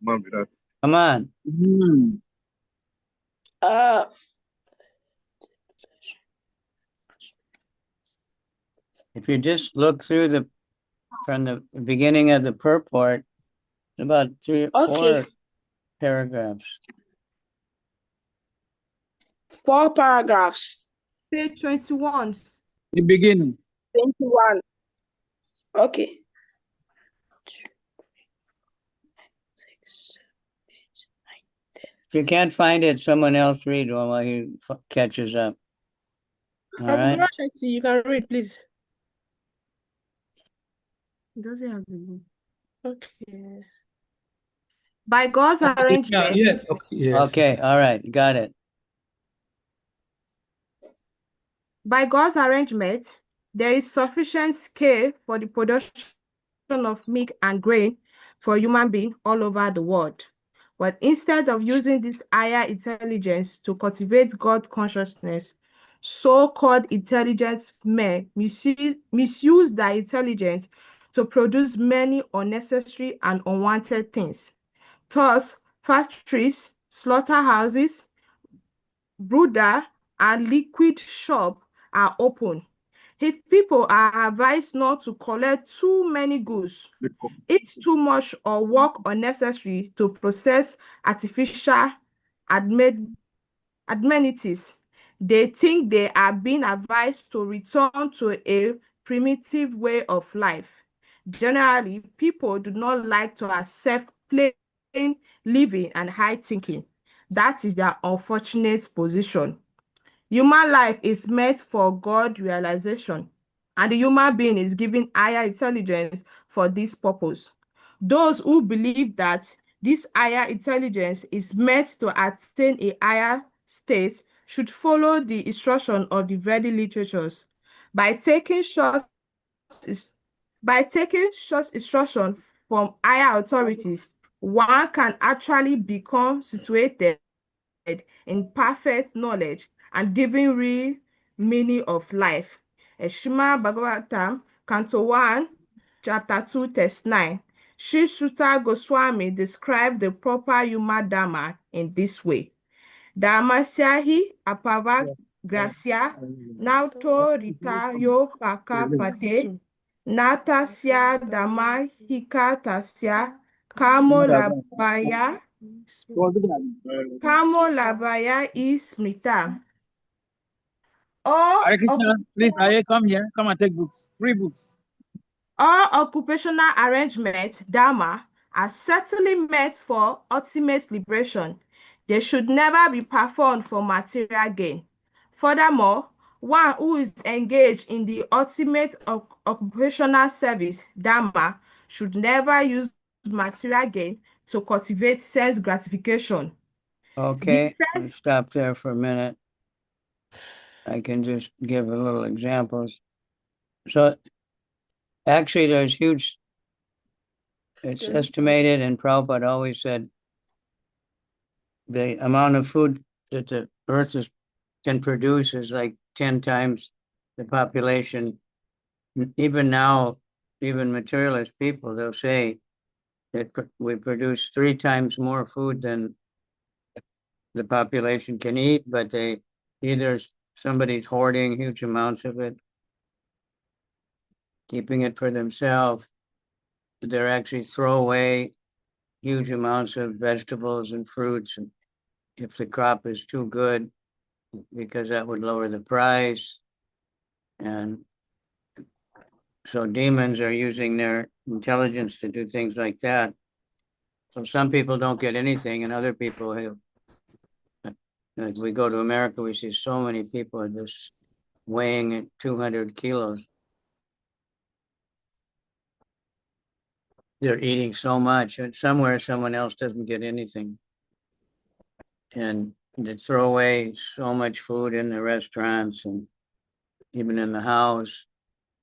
Come on with that. Come on. If you just look through from the beginning of the purport, about three, Okay. 4 paragraphs. 4 paragraphs. Page 21. The beginning. 21. Okay. If you can't find it, someone else read while he catches up. All right. You can read, please. It doesn't have the book. Okay. By God's arrangement. Yes. Okay. Yes. Okay. All right. Got it. By God's arrangement, there is sufficient scale for the production of milk and grain for human beings all over the world. But instead of using this higher intelligence to cultivate God consciousness, so-called intelligence men misuse their intelligence to produce many unnecessary and unwanted things. Thus, factories, slaughterhouses, brooder, and liquid shop are open. If people are advised not to collect too many goods, eat too much, or work unnecessary to process artificial amenities, they think they are being advised to return to a primitive way of life. Generally, people do not like to accept plain living and high thinking. That is their unfortunate position. Human life is meant for God realization, and the human being is given higher intelligence for this purpose. Those who believe that this higher intelligence is meant to attain a higher state should follow the instruction of the very literatures. By taking short instruction from higher authorities, one can actually become situated in perfect knowledge and giving real meaning of life. Shima Bhagavatam, Canto 1, Chapter 2, Text 9. Sri Sutta Goswami described the proper human dharma in this way. Dharmasyahi apava gracia nauto ritayo pakapate natasya dharma hikatasya kamo labaya Kamo Labaya is Smita. Hare Krishna, please, I come here. Come and take books. Free books. All occupational arrangements, Dharma, are certainly meant for ultimate liberation. They should never be performed for material gain. Furthermore, one who is engaged in the ultimate occupational service, Dharma, should never use material gain to cultivate sense gratification. Okay. Let's stop there for a minute. I can just give a little examples. So actually there's huge, it's estimated, and Prabhupada always said the amount of food that the earth can produce is like 10 times the population. Even now, even materialist people, they'll say that we produce 3 times more food than the population can eat, but either somebody's hoarding huge amounts of it, keeping it for themselves. They're actually throw away huge amounts of vegetables and fruits if the crop is too good, because that would lower the price. And so demons are using their intelligence to do things like that. So some people don't get anything, and other people have. Like we go to America, we see so many people are just weighing at 200 kilos. They're eating so much, and somewhere someone else doesn't get anything. And they throw away so much food in the restaurants and even in the house.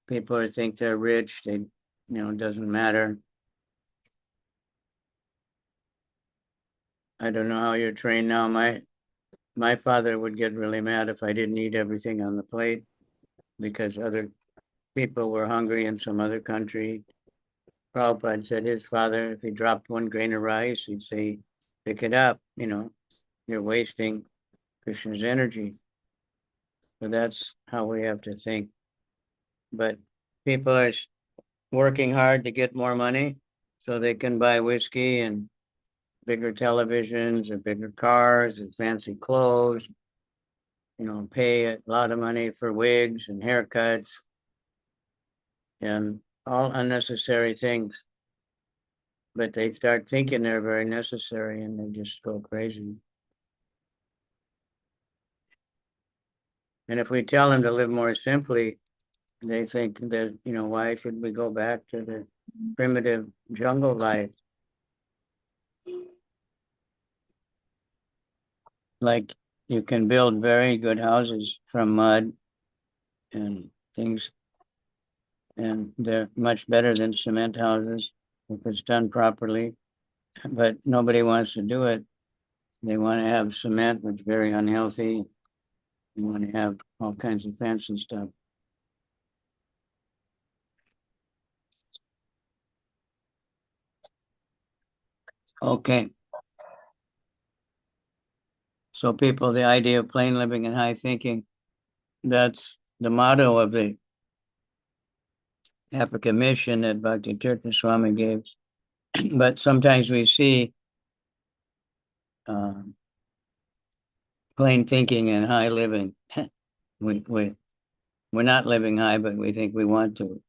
People think they're rich. It doesn't matter. I don't know how you're trained now. My father would get really mad if I didn't eat everything on the plate because other people were hungry in some other country. Prabhupada said his father, if he dropped 1 grain of rice, he'd say, pick it up, you're wasting Krishna's energy. So that's how we have to think. But people are working hard to get more money so they can buy whiskey and bigger televisions and bigger cars and fancy clothes, pay a lot of money for wigs and haircuts and all unnecessary things. But they start thinking they're very necessary and they just go crazy. And if we tell them to live more simply, they think that, why should we go back to the primitive jungle life? Like you can build very good houses from mud and things, and they're much better than cement houses if it's done properly. But nobody wants to do it. They want to have cement, which is very unhealthy. They want to have all kinds of fancy stuff. Okay. So people, the idea of plain living and high thinking, that's the motto of the African mission that Bhakti Tirtha Swami gave. But sometimes we see plain thinking and high living. We're not living high, but we think we want to.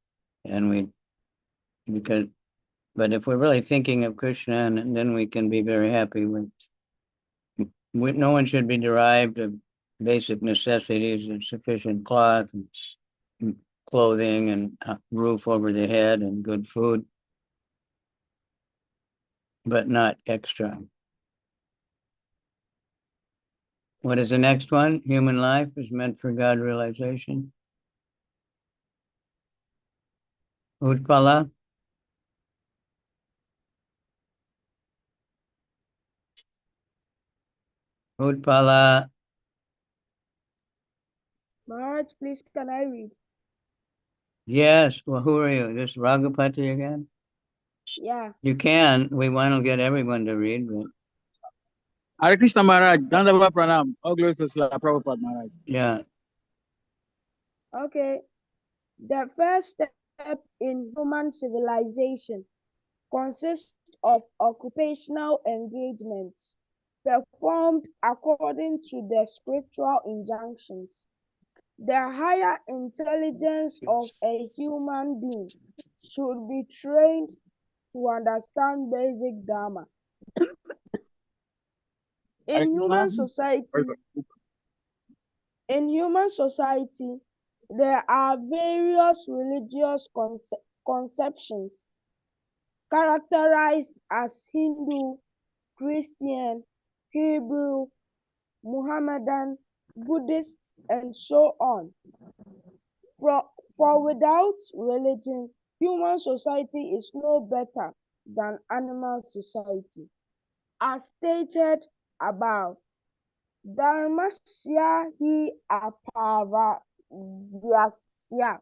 But if we're really thinking of Krishna, and then we can be very happy no one should be deprived of basic necessities and sufficient cloth and clothing and a roof over the head and good food, but not extra. What is the next one? Human life is meant for God realization. Utpala. Utpala. Maharaj, please, can I read? Yes. Well, who are you? This Raghupati again? Yeah. You can. We want to get everyone to read, but Hare Krishna Maharaj, Dandava Pranam. All glory to Srila Prabhupada Maharaj. yeah. Okay. The first step in human civilization consists of occupational engagements performed according to the scriptural injunctions. The higher intelligence of a human being should be trained to understand basic Dharma. Hare In Krishna. human society, there are various religious conceptions characterized as Hindu, Christian, Hebrew, Muhammadan, Buddhist, and so on. For without religion, human society is no better than animal society. As stated above, Dharmasya hi aparadhyasya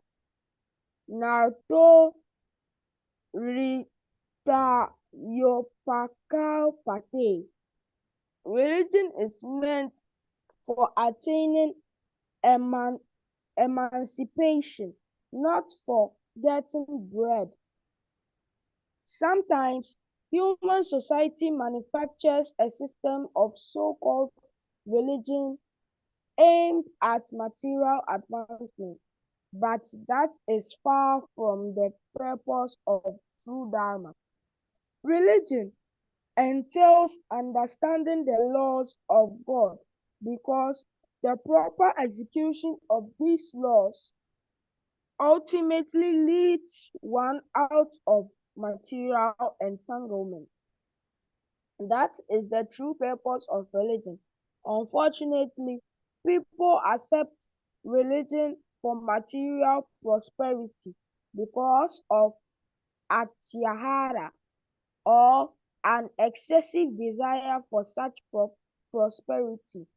narto ritayopakapate. Religion is meant for attaining emancipation, not for getting bread. Sometimes human society manufactures a system of so-called religion aimed at material advancement, but that is far from the purpose of true Dharma. Religion entails understanding the laws of God because the proper execution of these laws ultimately leads one out of material entanglement. That is the true purpose of religion. Unfortunately, people accept religion for material prosperity because of atyahara or an excessive desire for such prosperity.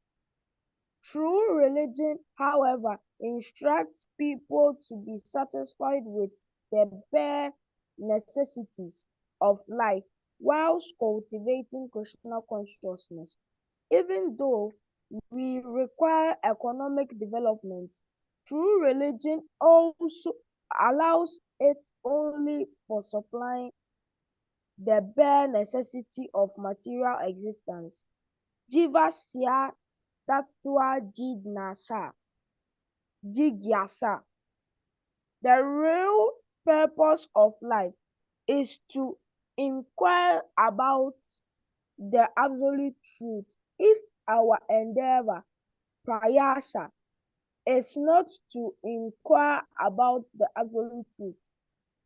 True religion, however, instructs people to be satisfied with the bare necessities of life whilst cultivating Krishna consciousness. Even though we require economic development, true religion also allows it only for supplying the bare necessity of material existence. Jivasya tattva jigyasa. The real purpose of life is to inquire about the absolute truth. If our endeavor, prayasa, is not to inquire about the absolute truth,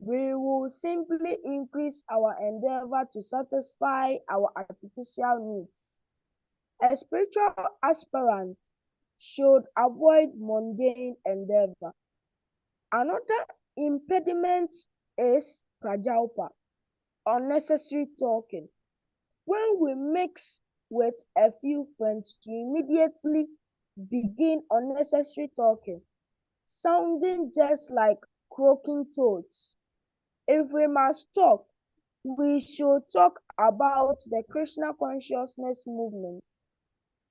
we will simply increase our endeavor to satisfy our artificial needs. A spiritual aspirant should avoid mundane endeavor. Another impediment is prajalpa, unnecessary talking. When we mix with a few friends, we immediately begin unnecessary talking, sounding just like croaking toads. If we must talk, we should talk about the Krishna consciousness movement.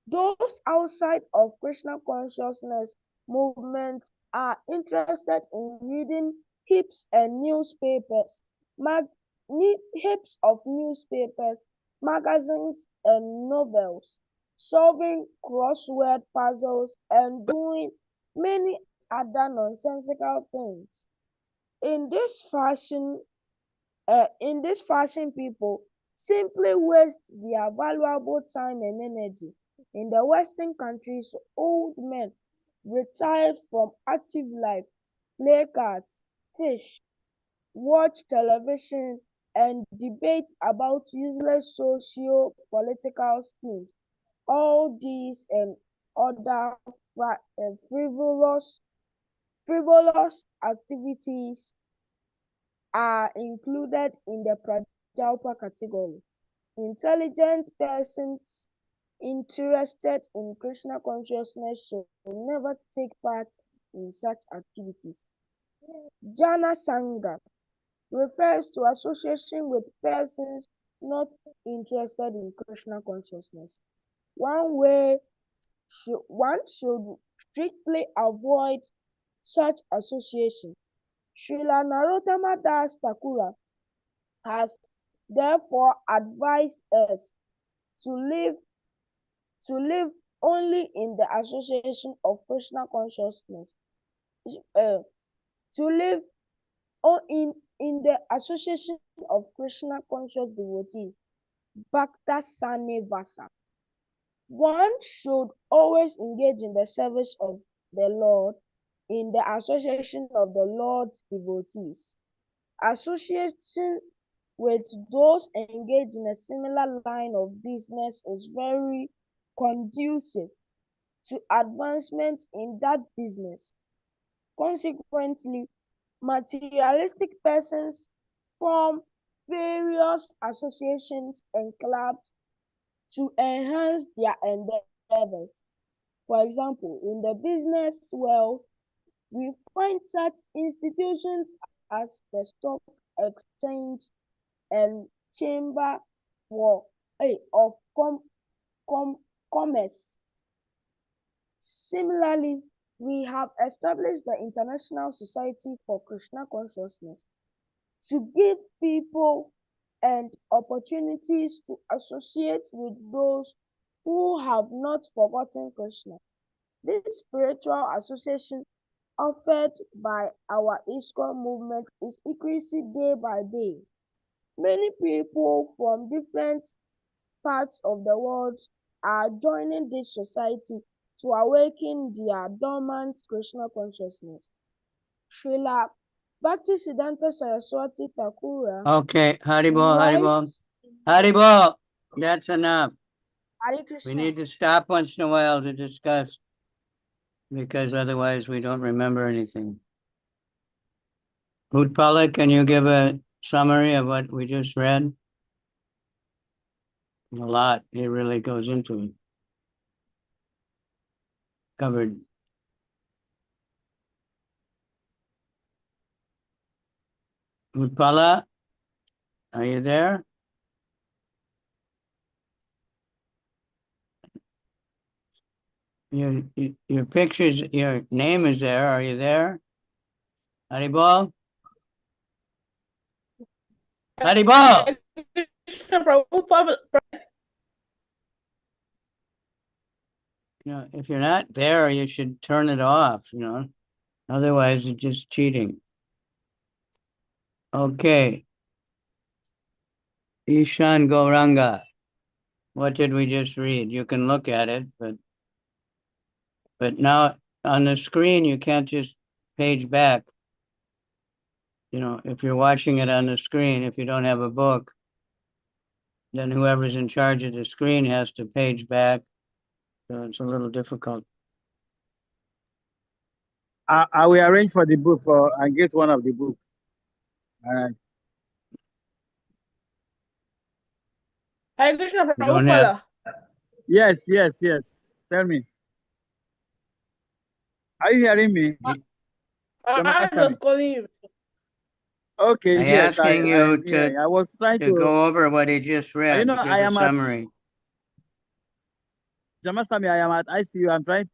Those outside of Krishna consciousness movement are interested in reading heaps of newspapers, magazines, and novels, solving crossword puzzles, and doing many other nonsensical things. In this fashion, people simply waste their valuable time and energy. In the Western countries, old men retired from active life play cards, fish, watch television, and debate about useless socio-political schemes. All these and other frivolous activities are included in the Prajalpa category. Intelligent persons interested in Krishna consciousness should never take part in such activities. Jana Sangha refers to association with persons not interested in Krishna consciousness. One should strictly avoid such association. Srila Narottama Das Thakura has therefore advised us to live only in the association of Krishna consciousness, to live in the association of Krishna conscious devotees, Bhakta Sanevasa. One should always engage in the service of the Lord in the association of the Lord's devotees. Association with those engaged in a similar line of business is very conducive to advancement in that business. Consequently, materialistic persons form various associations and clubs to enhance their endeavors. For example, in the business world, we find such institutions as the stock exchange and chamber of commerce. Similarly, we have established the International Society for Krishna Consciousness to give people and opportunities to associate with those who have not forgotten Krishna. This spiritual association offered by our ISKCON movement is increasing day by day. Many people from different parts of the world are joining this society to awaken their dormant Krishna consciousness. Srila Bhaktisiddhanta Saraswati Thakura Okay, Haribol, Haribol, writes Haribol, that's enough. Hare We Krishna. need to stop once in a while to discuss, because otherwise we don't remember anything. Utpala, can you give a summary of what we just read? A lot, it really goes into it. Covered. Utpala? Are you there? Your pictures, your name is there. Are you there? Haribol? Haribol! If you're not there, you should turn it off, Otherwise, it's just cheating. Okay. Ishan Goranga. What did we just read? You can look at it, but now on the screen, you can't just page back. If you're watching it on the screen, if you don't have a book, then whoever's in charge of the screen has to page back. So it's a little difficult. I will arrange for the book and get one of the books. All right. Hare Krishna, You don't have, Yes. Tell me. Are you hearing me? I'm just calling you. Okay, I'm yes, asking you I was trying to go over what he just read, know, give a summary. Jamastami, I am at ICU. I'm trying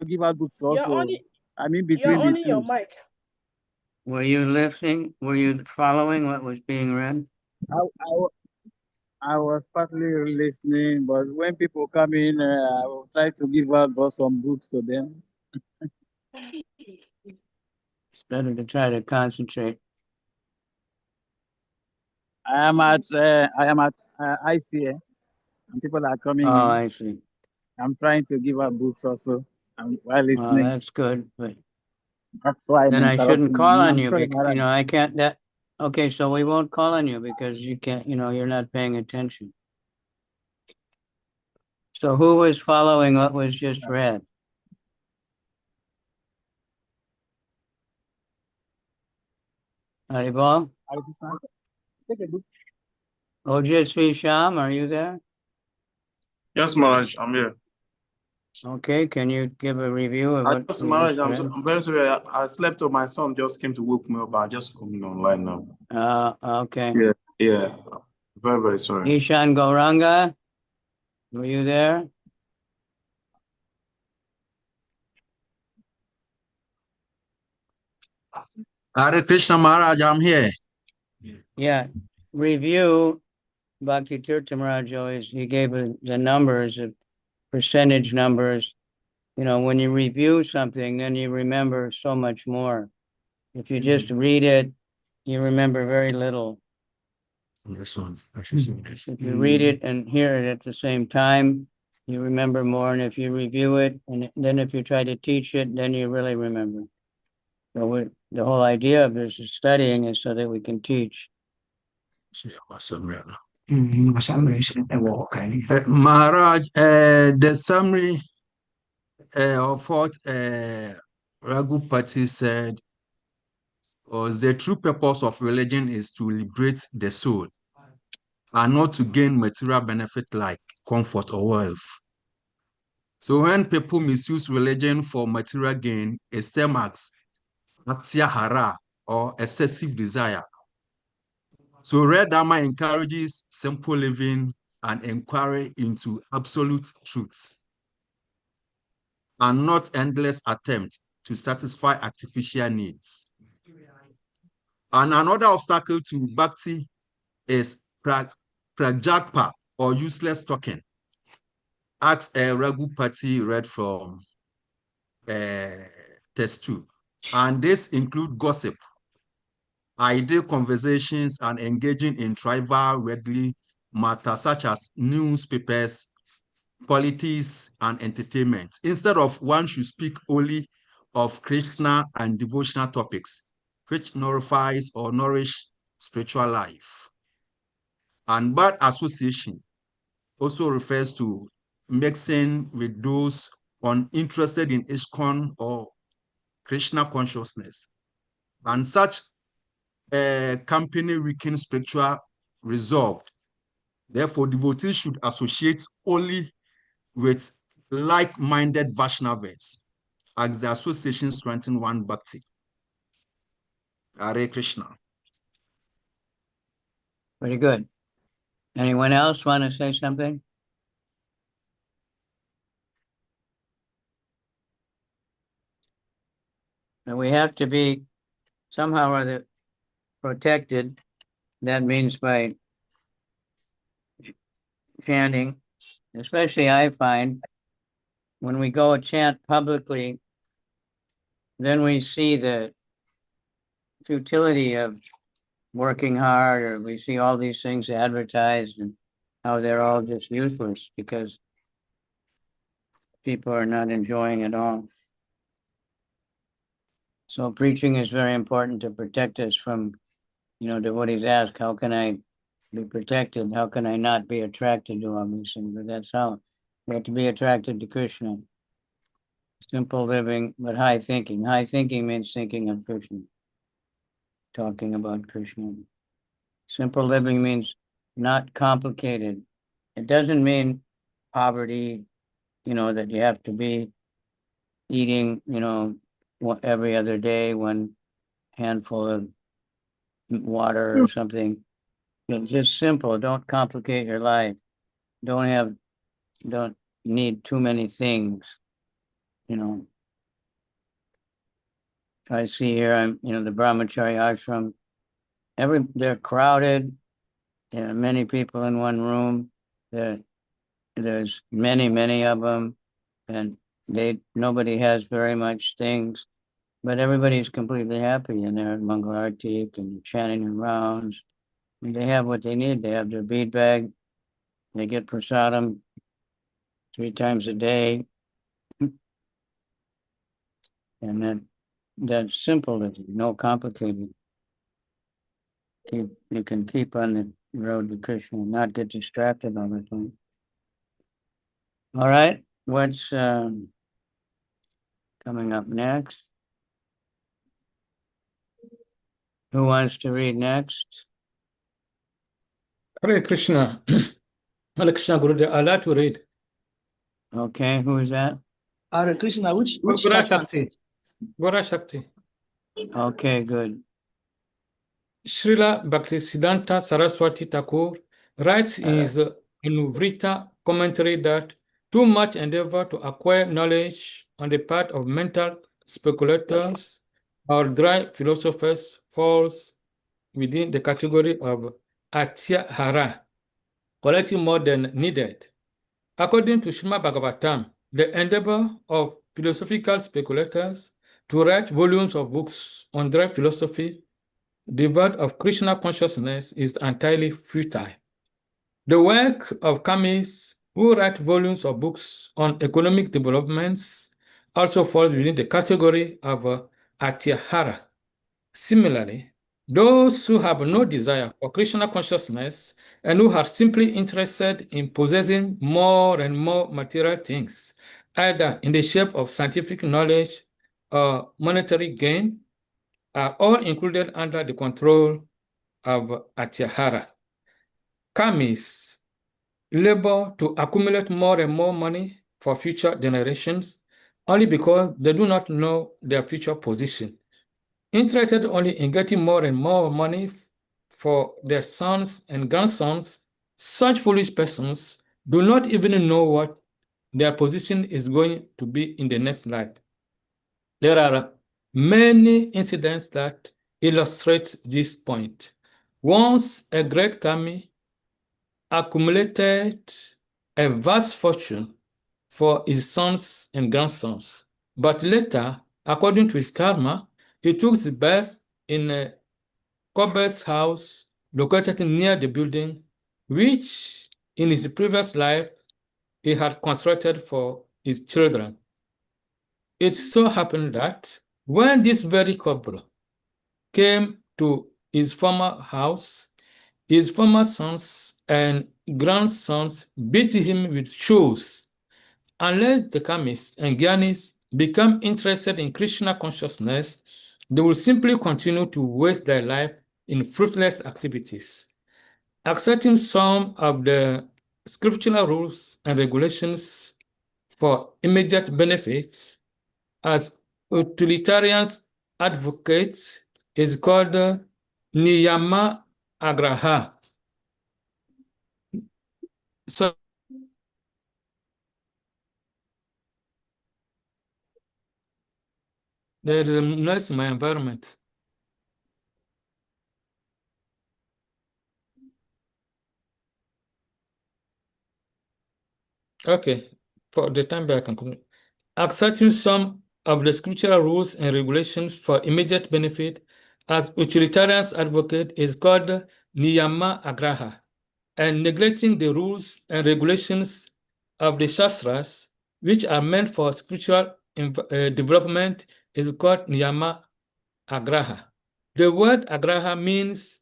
to give out books also. Between the two. Your mic. Were you listening? Were you following what was being read? I was partly listening, but when people come in, I will try to give out some books to them. It's better to try to concentrate. I am at ICA, and people are coming in. Oh, I see. I'm trying to give out books also while listening. Well, that's good, but that's why then I shouldn't call on you sorry, because I can't. Okay, so we won't call on you because you can't. You're not paying attention. So who was following what was just read? Haribol? Take a book. Ojasvi Sham, are you there? Yes, Maharaj, I'm here. Okay, can you give a review of what Just, we Maharaj, just read? I'm very sorry. I slept on my son just came to wake me up. I just coming online now. Okay. Yeah. Very, very sorry. Ishan Gauranga, were you there? Hare Krishna Maharaj, I'm here. Yeah, review. Bhakti Tirthamaraj always, he gave the numbers, the percentage numbers. When you review something, then you remember so much more. If you just read it, you remember very little. This one. If you read it and hear it at the same time, you remember more. And if you review it, and then if you try to teach it, then you really remember. So the whole idea of this is studying is so that we can teach. Maharaj, the summary of what Raghupati said was the true purpose of religion is to liberate the soul and not to gain material benefit like comfort or wealth. So when people misuse religion for material gain, it's termed as atyahara or excessive desire. So Red Dharma encourages simple living and inquiry into absolute truths, and not endless attempt to satisfy artificial needs. And another obstacle to bhakti is prajakpa or useless talking. As Raghupati read from test 2. And this includes gossip, idle conversations, and engaging in trivial worldly matters such as newspapers, politics, and entertainment. Instead of, one should speak only of Krishna and devotional topics, which nullifies or nourish spiritual life. And bad association also refers to mixing with those uninterested in ISKCON or Krishna consciousness. And such company weakens spiritual resolve. Therefore, devotees should associate only with like-minded Vaishnavas, as the association strengthen one bhakti. Hare Krishna. Very good. Anyone else want to say something? And we have to be somehow or other protected. That means by chanting, especially I find when we go chant publicly, then we see the futility of working hard, or we see all these things advertised and how they're all just useless because people are not enjoying it all. So preaching is very important to protect us from, devotees ask, how can I be protected? How can I not be attracted to all these things? But that's how we have to be attracted to Krishna. Simple living, but high thinking. High thinking means thinking of Krishna, talking about Krishna. Simple living means not complicated. It doesn't mean poverty, that you have to be eating, every other day, one handful of water or something. It's just simple. Don't complicate your life. Don't need too many things, I see here, the brahmachari ashram, they're crowded. There are many people in one room. There's many of them, and nobody has very much things, but everybody's completely happy, and they're at Mangalartik and chanting in rounds. And they have what they need. They have their bead bag. They get prasadam 3 times a day, and that's simple. No complicated. You can keep on the road to Krishna and not get distracted all the time. All right, what's coming up next? Who wants to read next? Hare Krishna. Hare Krishna Gurudev. I'd like to read. Okay, who is that? Hare Krishna, which Gora chapter? Shakti. Gora Shakti. Okay, good. Srila Bhaktisiddhanta Saraswati Thakur writes in his Anuvrita commentary that too much endeavor to acquire knowledge on the part of mental speculators or dry philosophers falls within the category of atyahara, collecting more than needed. According to Srimad Bhagavatam, the endeavor of philosophical speculators to write volumes of books on dry philosophy devoid of Krishna consciousness is entirely futile. The work of Kamis who write volumes of books on economic developments also falls within the category of atyahara. Similarly, those who have no desire for Krishna consciousness and who are simply interested in possessing more and more material things, either in the shape of scientific knowledge or monetary gain, are all included under the control of atyahara. Kamis labor to accumulate more and more money for future generations only because they do not know their future position. Interested only in getting more and more money for their sons and grandsons, such foolish persons do not even know what their position is going to be in the next life. There are many incidents that illustrate this point. Once a great kami accumulated a vast fortune for his sons and grandsons, but later, according to his karma, he took his birth in a cobbler's house located near the building, which in his previous life he had constructed for his children. It so happened that when this very cobbler came to his former house, his former sons and grandsons beat him with shoes. Unless the kamis and gyanis become interested in Krishna consciousness, they will simply continue to waste their life in fruitless activities. Accepting some of the scriptural rules and regulations for immediate benefits as utilitarians advocate is called niyama agraha, So there is a noise in my environment. Okay, for the time being, I can continue. Accepting some of the scriptural rules and regulations for immediate benefit as utilitarians advocate is called niyama agraha, and neglecting the rules and regulations of the Shastras, which are meant for spiritual development, is called niyama agraha. The word agraha means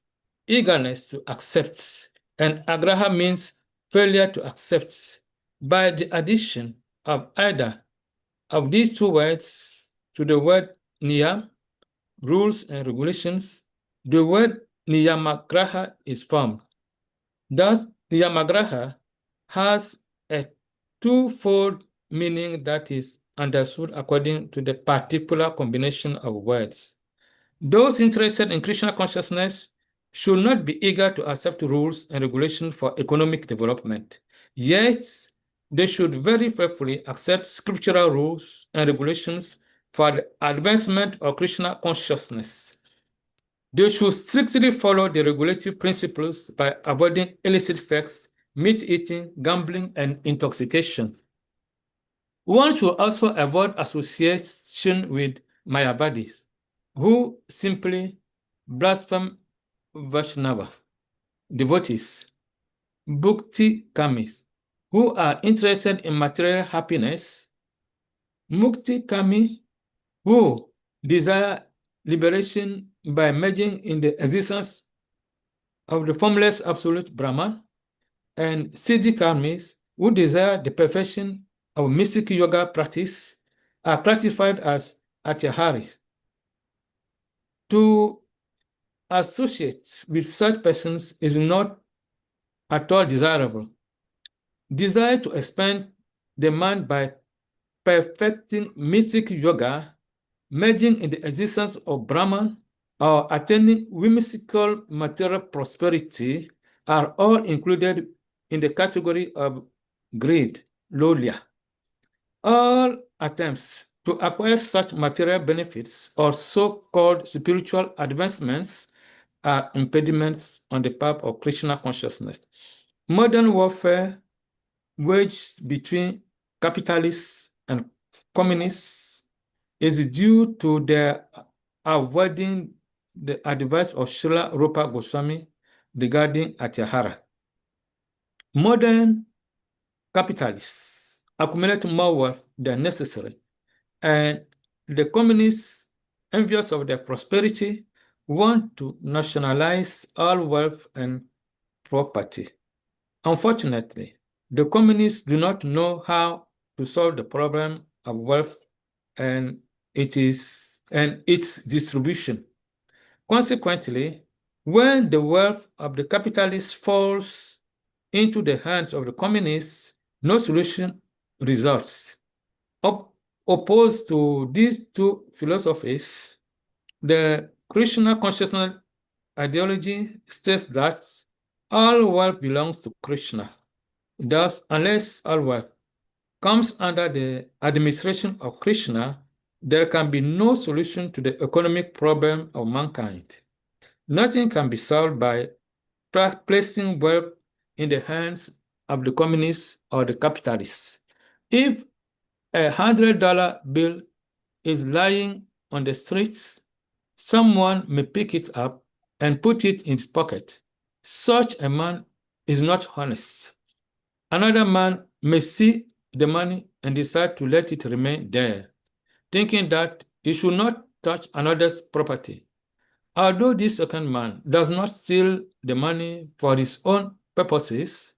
eagerness to accept, and agraha means failure to accept. By the addition of either of these two words to the word niyam, rules and regulations, the word niyamagraha is formed. Thus, niyamagraha has a twofold meaning that is understood according to the particular combination of words. Those interested in Krishna consciousness should not be eager to accept rules and regulations for economic development. Yet, they should very faithfully accept scriptural rules and regulations for the advancement of Krishna consciousness. They should strictly follow the regulative principles by avoiding illicit sex, meat eating, gambling, and intoxication. One should also avoid association with Mayavadis, who simply blaspheme Vaishnava devotees, Bhakti kamis, who are interested in material happiness, Mukti kami, who desire liberation by merging in the existence of the formless absolute Brahman, and Siddhi kamis, who desire the perfection of mystic yoga practice, are classified as atyaharis. To associate with such persons is not at all desirable. Desire to expand the mind by perfecting mystic yoga, merging in the existence of Brahman, or attaining whimsical material prosperity are all included in the category of greed, lolya. All attempts to acquire such material benefits or so-called spiritual advancements are impediments on the path of Krishna consciousness. Modern warfare waged between capitalists and communists is due to their avoiding the advice of Srila Rupa Goswami regarding Atyahara. Modern capitalists accumulate more wealth than necessary, and the communists, envious of their prosperity, want to nationalize all wealth and property. Unfortunately, the communists do not know how to solve the problem of wealth and its distribution. Consequently, when the wealth of the capitalists falls into the hands of the communists, no solution results. Opposed to these two philosophies, the Krishna consciousness ideology states that all wealth belongs to Krishna. Thus, unless all wealth comes under the administration of Krishna, there can be no solution to the economic problem of mankind. Nothing can be solved by placing wealth in the hands of the communists or the capitalists. If a $100 bill is lying on the streets, someone may pick it up and put it in his pocket. Such a man is not honest. Another man may see the money and decide to let it remain there, thinking that he should not touch another's property. Although this second man does not steal the money for his own purposes,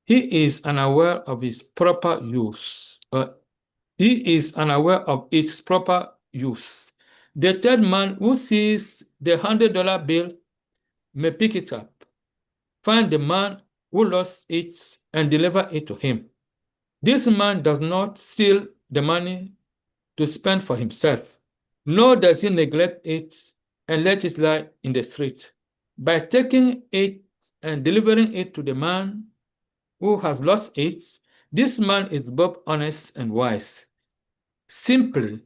he is unaware of its proper use. He is unaware of its proper use. The third man who sees the $100 bill may pick it up, find the man who lost it, and deliver it to him. This man does not steal the money to spend for himself, nor does he neglect it and let it lie in the street. By taking it and delivering it to the man who has lost it, this man is both honest and wise. Simply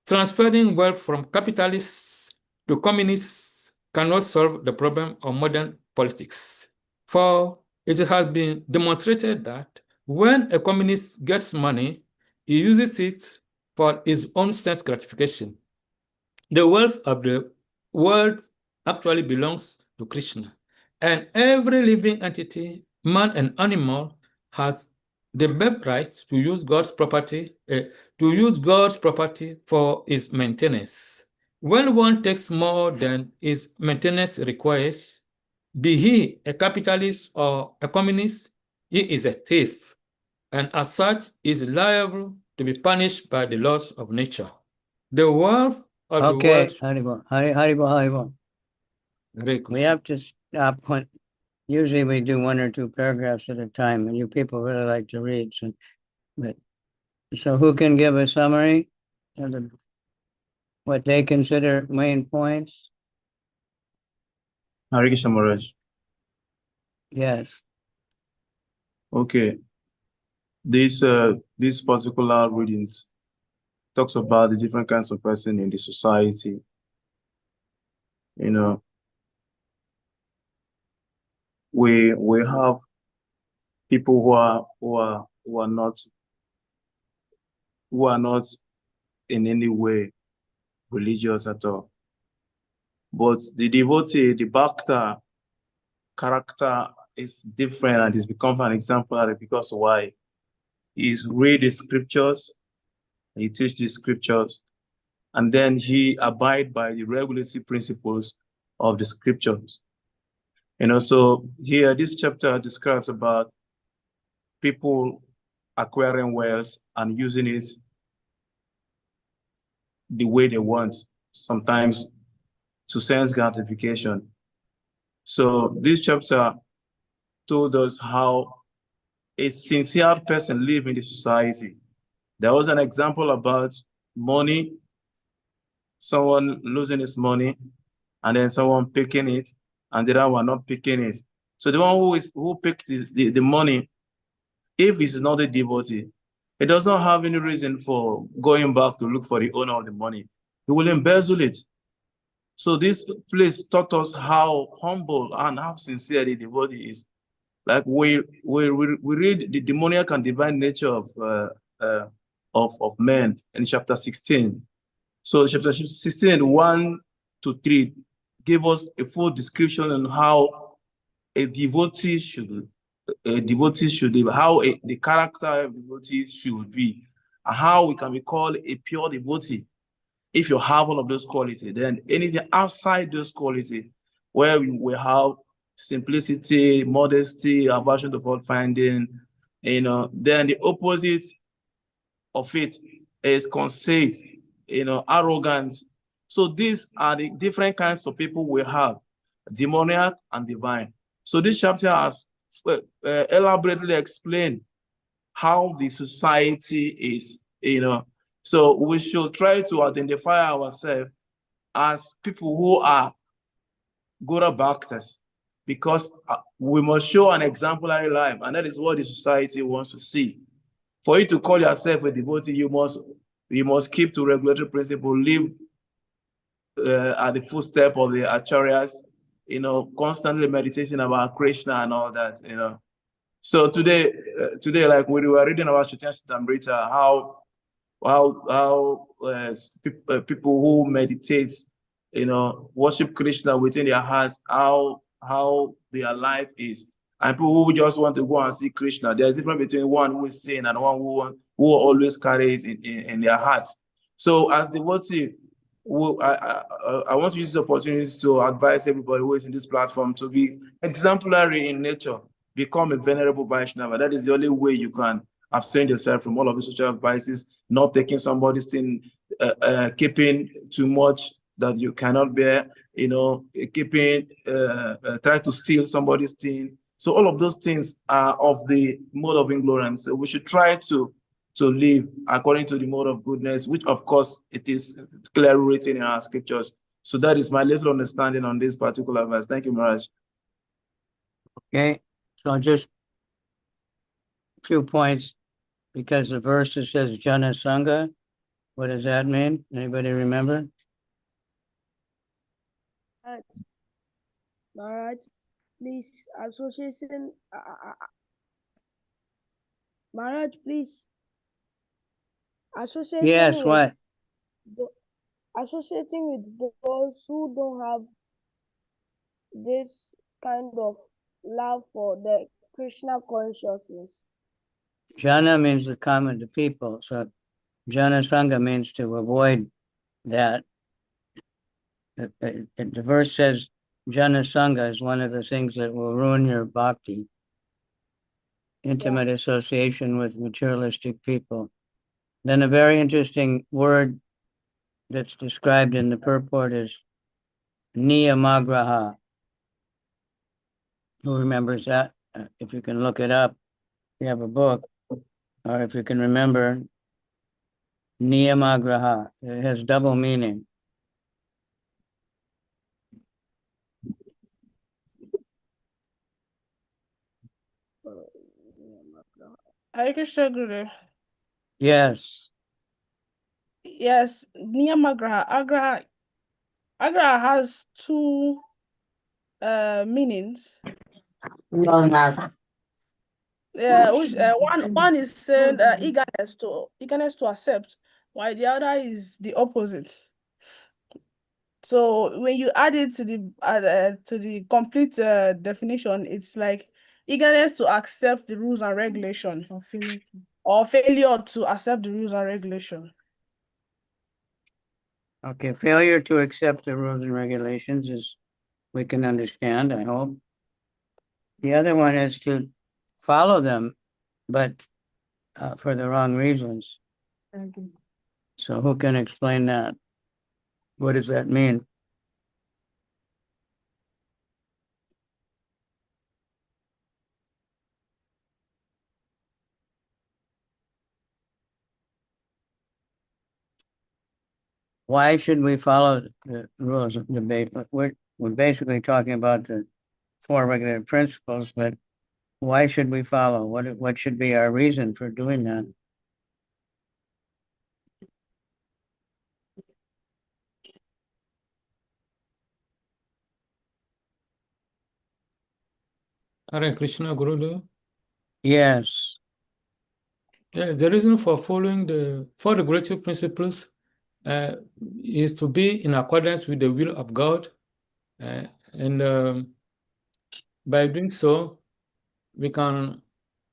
transferring wealth from capitalists to communists cannot solve the problem of modern politics. For it has been demonstrated that when a communist gets money, he uses it for his own sense gratification. The wealth of the world actually belongs to Krishna, and every living entity, man and animal, has the birthright to use God's property, for its maintenance. When one takes more than his maintenance requires, be he a capitalist or a communist, he is a thief, and as such is liable to be punished by the laws of nature. The wealth of the Okay, world. Haribol. Hare We Krishna. have to stop when, usually we do 1 or 2 paragraphs at a time, and you people really like to read, so who can give a summary of what they consider main points? Hare Krishna Maharaj. Yes. Okay. This particular readings talks about the different kinds of person in the society. You know, we have people who are not in any way religious at all. But the devotee, the Bhakta character is different and is become an exemplary because why? He's read the scriptures, he teach the scriptures, and then he abide by the regulatory principles of the scriptures. So here, this chapter describes about people acquiring wealth and using it the way they want, sometimes to sense gratification. So this chapter told us how a sincere person lives in the society. There was an example about money, someone losing his money, and then someone picking it, and the other one not picking it. So the one who picked the money, if he's not a devotee, he does not have any reason for going back to look for the owner of the money. He will embezzle it. So this place taught us how humble and how sincere the devotee is. Like we read the demoniac and divine nature of men in chapter 16. So chapter 16, 1 to 3, gave us a full description on how a devotee should live, how the character of a devotee should be, and how we can be called a pure devotee. If you have all of those qualities, then anything outside those qualities, where we have simplicity, modesty, aversion to fault finding, then the opposite of it is conceit, arrogance. So these are the different kinds of people we have, demoniac and divine. So this chapter has elaborately explained how the society is, So we should try to identify ourselves as people who are Gora Bhaktas, because we must show an exemplary life, and that is what the society wants to see. For you to call yourself a devotee, you must keep to regulatory principle, live at the footstep of the acharyas, constantly meditating about Krishna and all that, So today, like we were reading about Chaitanya Charitamrita, how people who meditate, worship Krishna within their hearts, how their life is, and people who just want to go and see Krishna. There's a difference between one who is sane and one who always carries in their hearts. So as devotee, I want to use this opportunity to advise everybody who is in this platform to be exemplary in nature, become a venerable Vaishnava. That is the only way you can abstain yourself from all of the social vices, not taking somebody's thing, keeping too much that you cannot bear, keeping, try to steal somebody's thing. So all of those things are of the mode of ignorance. So we should try to live according to the mode of goodness, which of course it is clearly written in our scriptures. So that is my little understanding on this particular verse. Thank you, Maharaj. Okay, so just few points, because the verse that says Jana Sangha, what does that mean? Anybody remember? Maharaj, please, association, Maharaj, please, associating Yes, what? the, associating with those who don't have this kind of love for the Krishna consciousness. Jana means the common, the people. So Jana Sangha means to avoid that. The verse says Jana Sangha is one of the things that will ruin your bhakti. Intimate association with materialistic people. Then a very interesting word that's described in the purport is niyamagraha. Who remembers that? If you can look it up, if you have a book, or if you can remember, niyamagraha. It has double meaning. Hare Krishna Gurudev. Yes. Yes, Niyamagraha. Agraha has two meanings. Which one is saying eagerness to accept, while the other is the opposite. So when you add it to the complete definition, it's like eagerness to accept the rules and regulation, or failure to accept the rules and regulation. Okay, failure to accept the rules and regulations is, we can understand, I hope. The other one is to follow them, but for the wrong reasons. So who can explain that? What does that mean? Why should we follow the rules of debate? We're basically talking about the four regulative principles, but why should we follow? What should be our reason for doing that? Hare Krishna Gurudev. Yes. The reason for following the four regulative principles is to be in accordance with the will of God, and by doing so, we can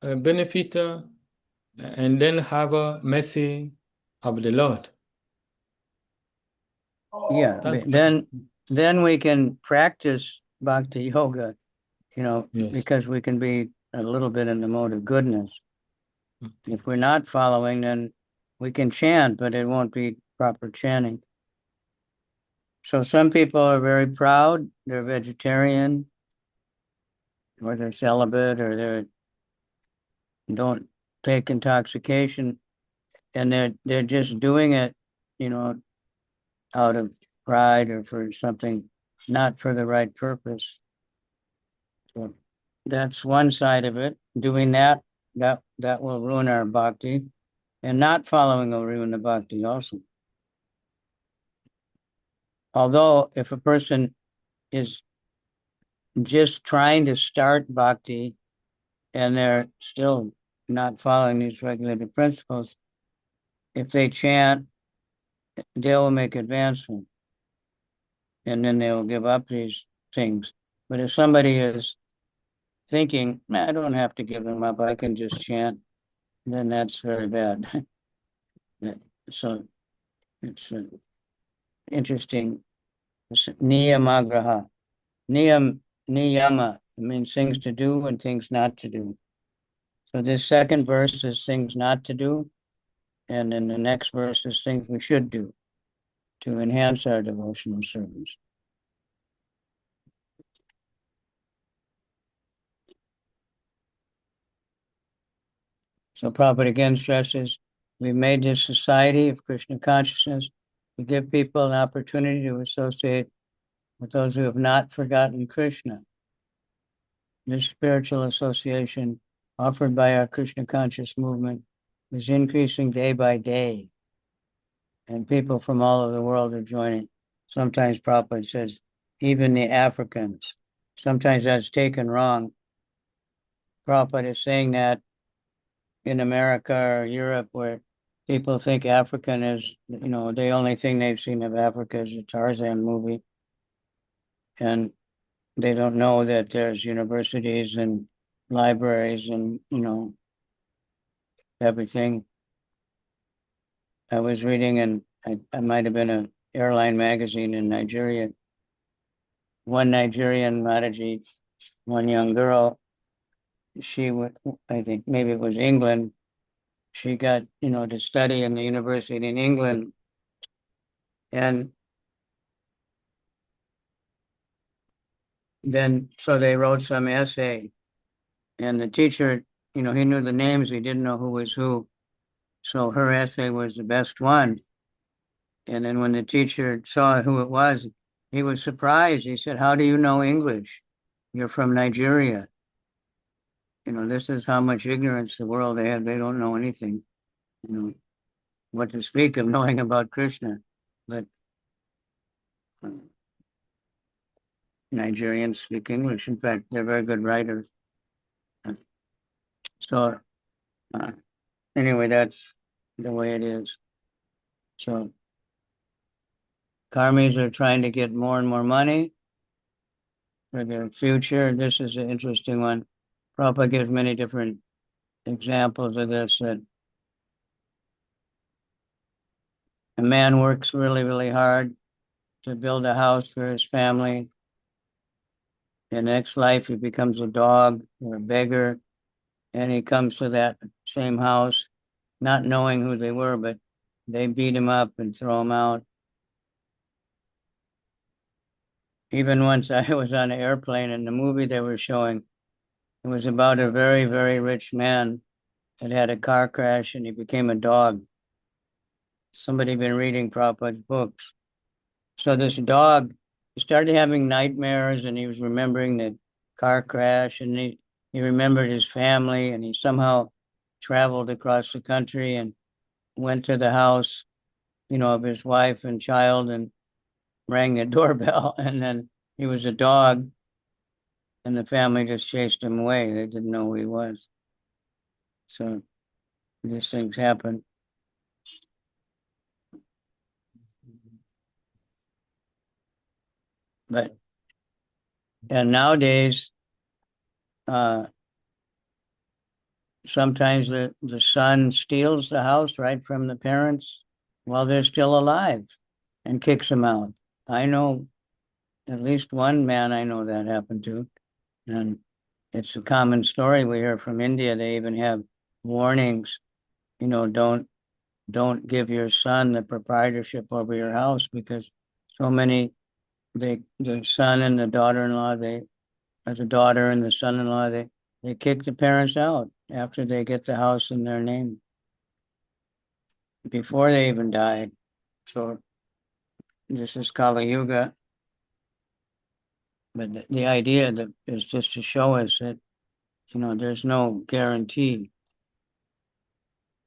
benefit and then have a mercy of the Lord. Yeah. Then we can practice bhakti yoga, Yes. because we can be a little bit in the mode of goodness. If we're not following, then we can chant, but it won't be proper chanting. So some people are very proud, they're vegetarian, or they're celibate, or they don't take intoxication, and they're just doing it, out of pride or for something, not for the right purpose. So that's one side of it. Doing that will ruin our bhakti, and not following will ruin the bhakti also. Although if a person is just trying to start bhakti and they're still not following these regulative principles, if they chant, they will make advancement, and then they will give up these things. But if somebody is thinking, I don't have to give them up, I can just chant, then that's very bad. So it's interesting. Niyamagraha. Niyama means things to do and things not to do. So this second verse is things not to do, and then the next verse is things we should do to enhance our devotional service. So Prabhupada again stresses, we made this society of Krishna consciousness to give people an opportunity to associate with those who have not forgotten Krishna. This spiritual association offered by our Krishna conscious movement is increasing day by day. And people from all over the world are joining. Sometimes Prabhupada says, even the Africans. Sometimes that's taken wrong. Prabhupada is saying that in America or Europe, where people think African is, the only thing they've seen of Africa is a Tarzan movie. And they don't know that there's universities and libraries and, everything. I was reading, and I might have been an airline magazine in Nigeria. One Nigerian Mataji, one young girl, she would, I think maybe it was England. She got, to study in the university in England. And then, so they wrote some essay, and the teacher, he knew the names, he didn't know who was who. So her essay was the best one. And then when the teacher saw who it was, he was surprised. He said, "How do you know English? You're from Nigeria." This is how much ignorance the world had. They don't know anything, what to speak of knowing about Krishna. But Nigerians speak English. In fact, they're very good writers. So anyway, that's the way it is. So karmis are trying to get more and more money for their future. This is an interesting one. Prabhupada gives many different examples of this, that a man works really, really hard to build a house for his family. In the next life, he becomes a dog or a beggar, and he comes to that same house, not knowing who they were, but they beat him up and throw him out. Even once I was on an airplane, and the movie they were showing, it was about a very, very rich man that had a car crash and he became a dog. Somebody been reading Prabhupada's books. So this dog started having nightmares, and he was remembering the car crash, and he remembered his family, and he somehow traveled across the country and went to the house, of his wife and child, and rang the doorbell. And then he was a dog, and the family just chased him away. They didn't know who he was. So these things happen. But, and nowadays, sometimes the son steals the house right from the parents while they're still alive and kicks them out. I know at least one man I know that happened to. And it's a common story we hear from India. They even have warnings, don't give your son the proprietorship over your house, because so many, the son and the daughter-in-law, or the daughter and the son-in-law, they kick the parents out after they get the house in their name, before they even died. So this is Kali Yuga. But the idea that is just to show us that, there's no guarantee.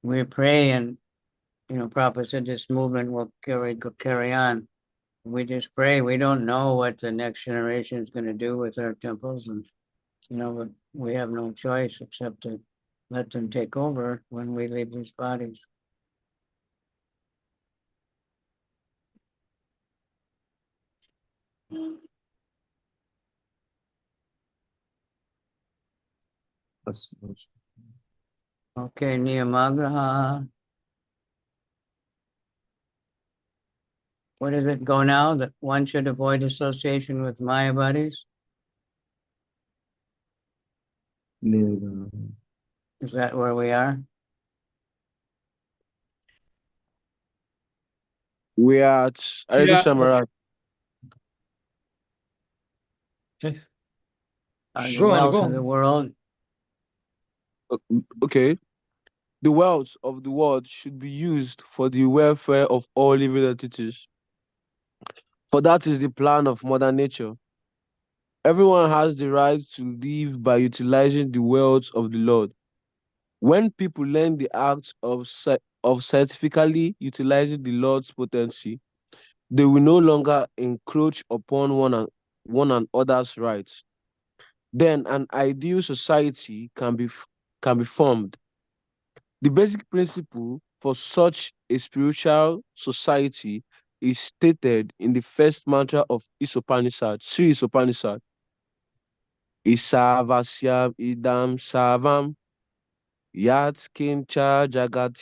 We pray, and, Prabhupada said this movement will carry on. We just pray. We don't know what the next generation is going to do with our temples, and, but we have no choice except to let them take over when we leave these bodies. Okay, Niyamagraha. What does it go now? That one should avoid association with Maya bodies? Is that where we are? We are at Hare Yeah. Krishna Maharaj. Yes. The Go on, wealth go of the on. world. Okay. The wealth of the world should be used for the welfare of all living entities. For that is the plan of Mother Nature. Everyone has the right to live by utilizing the wealth of the Lord. When people learn the act of scientifically utilizing the Lord's potency, they will no longer encroach upon one another's rights. Then an ideal society can be formed. The basic principle for such a spiritual society is stated in the first mantra of Isopanishad, Sri Isopanishad. Isavasyam idam savam yat kincha jagat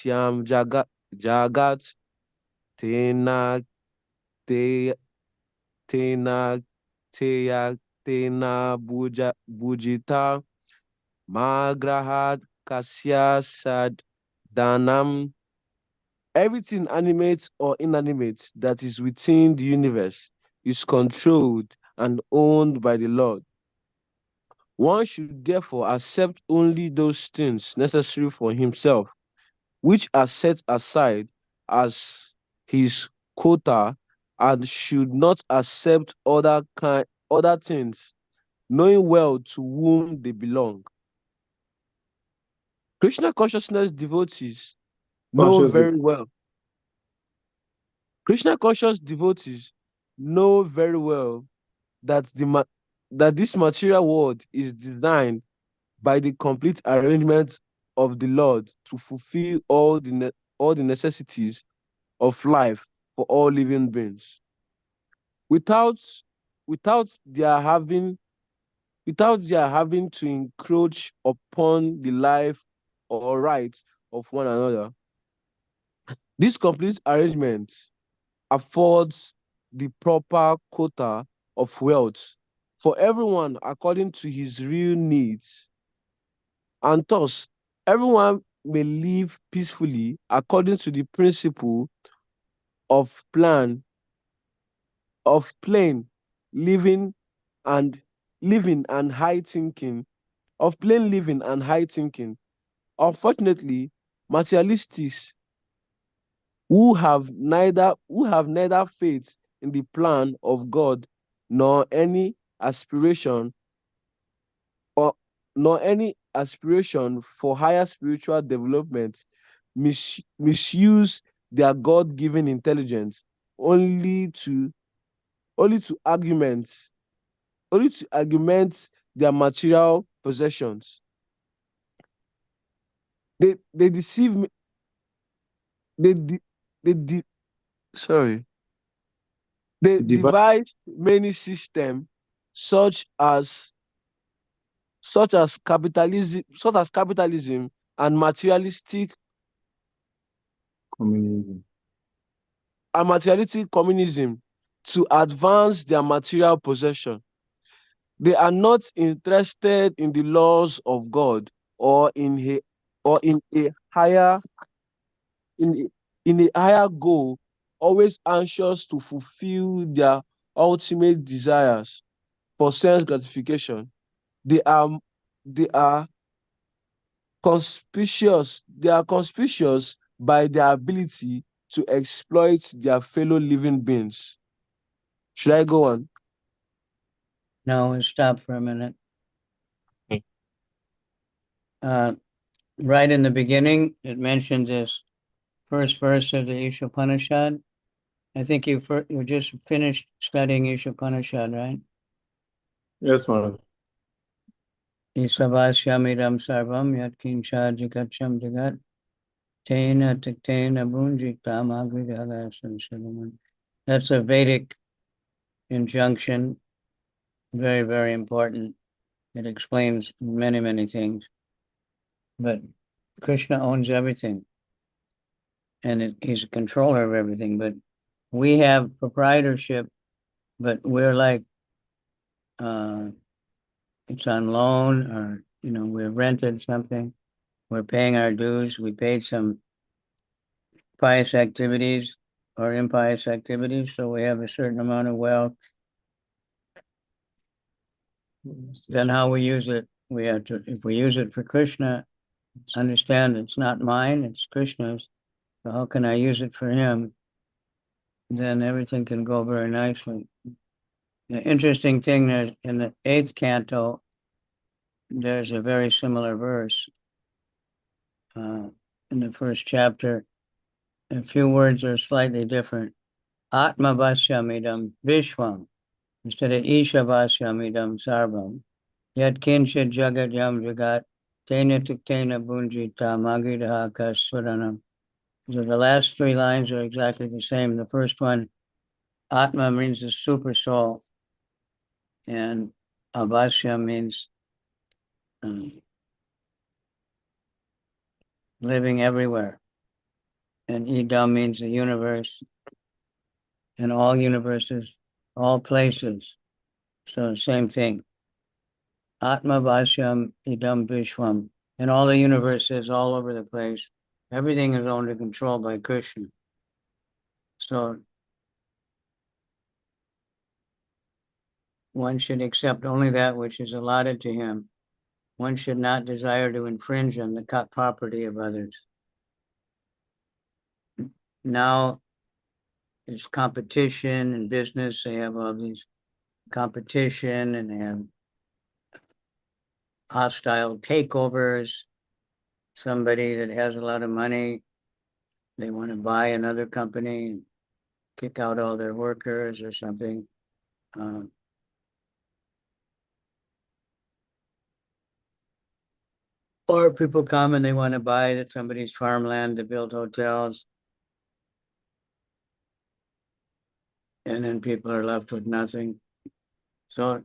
tena te tena teya tena bujita magrahat kasya sad danam. Everything animate or inanimate that is within the universe is controlled and owned by the Lord. One should therefore accept only those things necessary for himself, which are set aside as his quota, and should not accept other things, knowing well to whom they belong. Krishna consciousness devotees know Consciously. very well. Krishna conscious devotees know very well that that this material world is designed by the complete arrangement of the Lord to fulfill all the necessities of life for all living beings. Without without their having to encroach upon the life or rights of one another. This complete arrangement affords the proper quota of wealth for everyone according to his real needs, and thus everyone may live peacefully according to the principle of plain living and high thinking, of plain living and high thinking. Unfortunately, materialists who have neither faith in the plan of God nor any aspiration or nor any aspiration for higher spiritual development misuse their God-given intelligence only to only to argument only to argument their material possessions. They deceive me. They de, they de, sorry. They Divide. devise many systems such as capitalism and Communism. materialistic communism to advance their material possession. They are not interested in the laws of God or in a or in, in a higher goal, always anxious to fulfill their ultimate desires for sense gratification. They are they are conspicuous by their ability to exploit their fellow living beings. Should I go on? No, stop for a minute. Okay. Right in the beginning, it mentioned this first verse of the Ishopanishad. I think you just finished studying Ishopanishad, right? Yes, madam. Isavasyamidam sarvam yatkincha jigacham jagat tena tiktena bunjiktam agridagasan sadaman. That's a Vedic injunction, very, very important. It explains many, many things. But Krishna owns everything, and he's a controller of everything. But we have proprietorship, but we're like, it's on loan, or we're rented something. We're paying our dues. We paid some pious activities or impious activities, so we have a certain amount of wealth. Then how we use it, we have to, if we use it for Krishna, understand it's not mine, it's Krishna's. So how can I use it for him? Then everything can go very nicely. The interesting thing is in the 8th canto, there's a very similar verse. in the first chapter. A few words are slightly different. Atma Vasyamidam Vishwam instead of Isha Vasyamidam Sarvam. Yat Kinchit Jagat Yam Jagat Tena Tiktena Bunjita Magidha Kaswaranam. So the last three lines are exactly the same. The first one, Atma means the super soul, and Avasya means living everywhere. And Idam means the universe, and all universes, all places. So same thing. Atma Vasyam Idam Vishwam. And all the universes all over the place. Everything is under control by Krishna. So one should accept only that which is allotted to him. One should not desire to infringe on the property of others. Now there's competition in business. They have all these competition and they have hostile takeovers. Somebody that has a lot of money, they want to buy another company and kick out all their workers or something. Or people come and they want to buy somebody's farmland to build hotels. And then people are left with nothing. So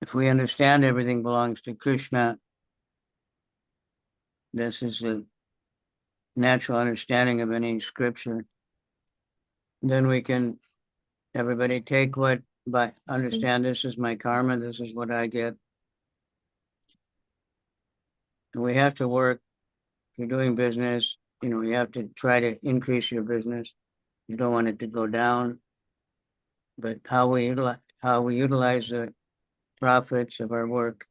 if we understand everything belongs to Krishna, this is a natural understanding of any scripture, then we can, everybody take understand this is my karma, this is what I get. And we have to work. If you're doing business, you have to try to increase your business. You don't want it to go down. But how we utilize the profits of our work,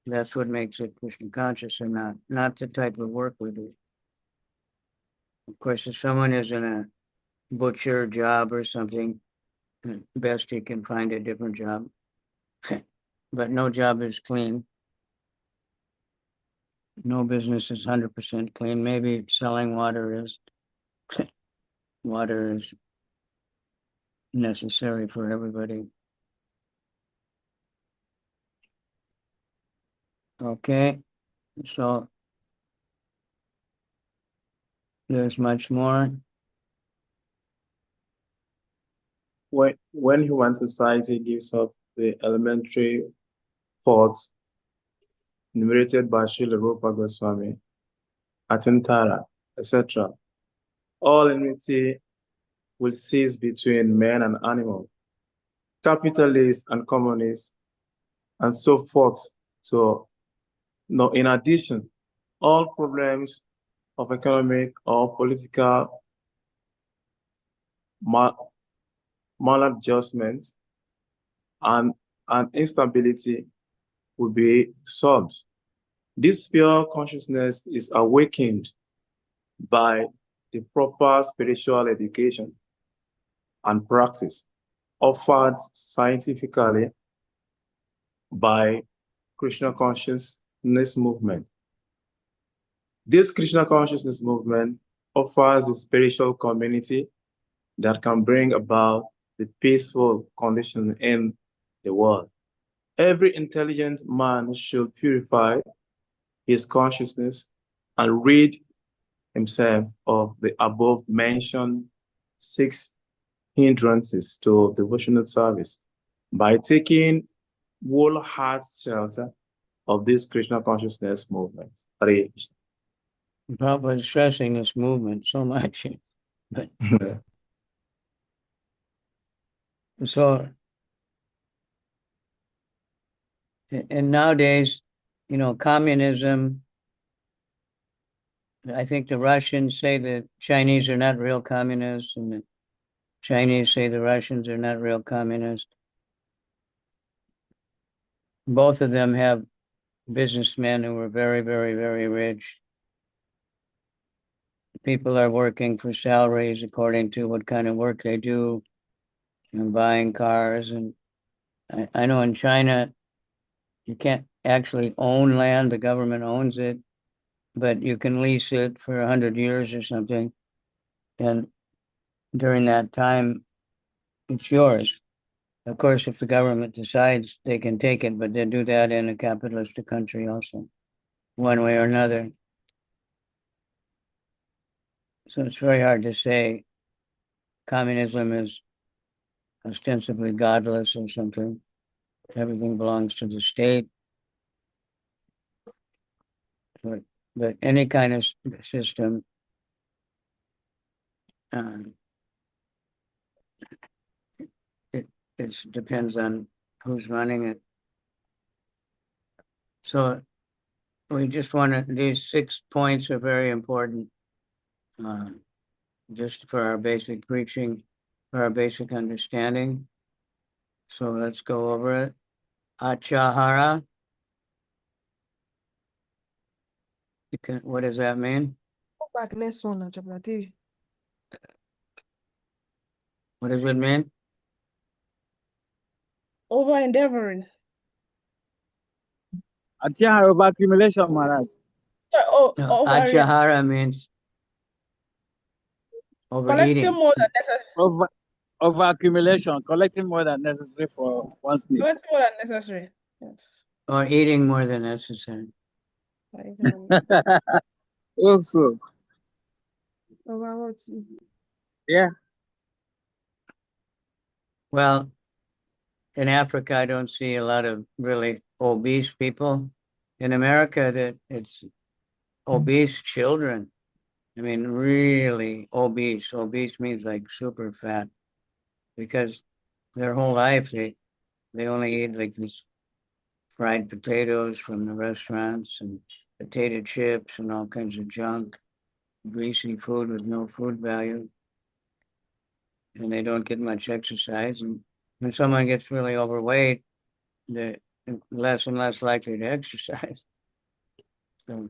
that's what makes it Krishna conscious or not the type of work we do. Of course, if someone is in a butcher job or something, best he can find a different job. But no job is clean. No business is 100% clean. Maybe selling water is. Water is necessary for everybody. Okay, so there's much more. When human society gives up the elementary faults enumerated by Srila Rupa Goswami, Atintara, etc., all enmity will cease between man and animal, capitalists and communists, and so forth. So, in addition, all problems of economic or political maladjustment and instability will be solved. This pure consciousness is awakened by the proper spiritual education and practice offered scientifically by Krishna consciousness movement. This Krishna consciousness movement offers a spiritual community that can bring about the peaceful condition in the world. Every intelligent man should purify his consciousness and rid himself of the above mentioned 6 hindrances to devotional service by taking whole-heart shelter of this Krishna consciousness movement. Hare Krishna. Prabhupada is stressing this movement so much. But so, and nowadays, communism, I think the Russians say the Chinese are not real communists, and the Chinese say the Russians are not real communists. Both of them have businessmen who are very, very, very rich. People are working for salaries according to what kind of work they do and buying cars. And I know in China, you can't actually own land. The government owns it. but you can lease it for 100 years or something. And during that time, it's yours. Of course, if the government decides they can take it, but they do that in a capitalistic country also, one way or another. So it's very hard to say communism is ostensibly godless or something. Everything belongs to the state. But any kind of system it depends on who's running it. So we just want to, these 6 points are very important, just for our basic preaching, for our basic understanding. So let's go over it. Achahara. What does that mean? Go back next one, chapter 3. What does it mean? Over endeavoring. Achihara over accumulation, Maharaj. Oh, No, achahara means collecting overeating. more than necessary. Over accumulation, collecting more than necessary for one's need. Collecting more than necessary. Yes. Or eating more than necessary. Also, Over what? yeah. Well, in Africa, I don't see a lot of really obese people. In America, it's obese children. I mean, really obese. Obese means like super fat, because their whole life they only eat like these fried potatoes from the restaurants and potato chips and all kinds of junk, greasy food with no food value. And they don't get much exercise. And when someone gets really overweight, they're less and less likely to exercise. So,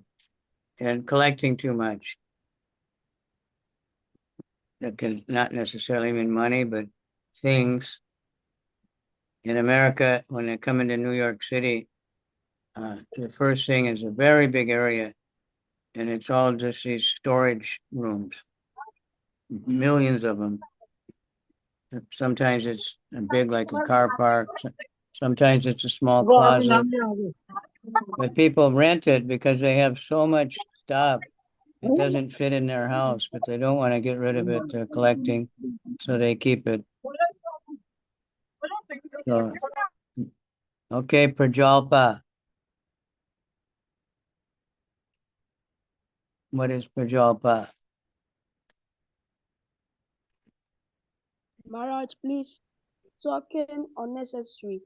and collecting too much. That can not necessarily mean money, but things. In America, when they come into New York City, the first thing is a very big area, and it's all just these storage rooms, millions of them. Sometimes it's big like a car park. Sometimes it's a small closet. But people rent it because they have so much stuff. It doesn't fit in their house, but they don't want to get rid of it. They're collecting, so they keep it. So, okay, Prajalpa. What is Prajalpa? Maharaj, please. Talking unnecessary.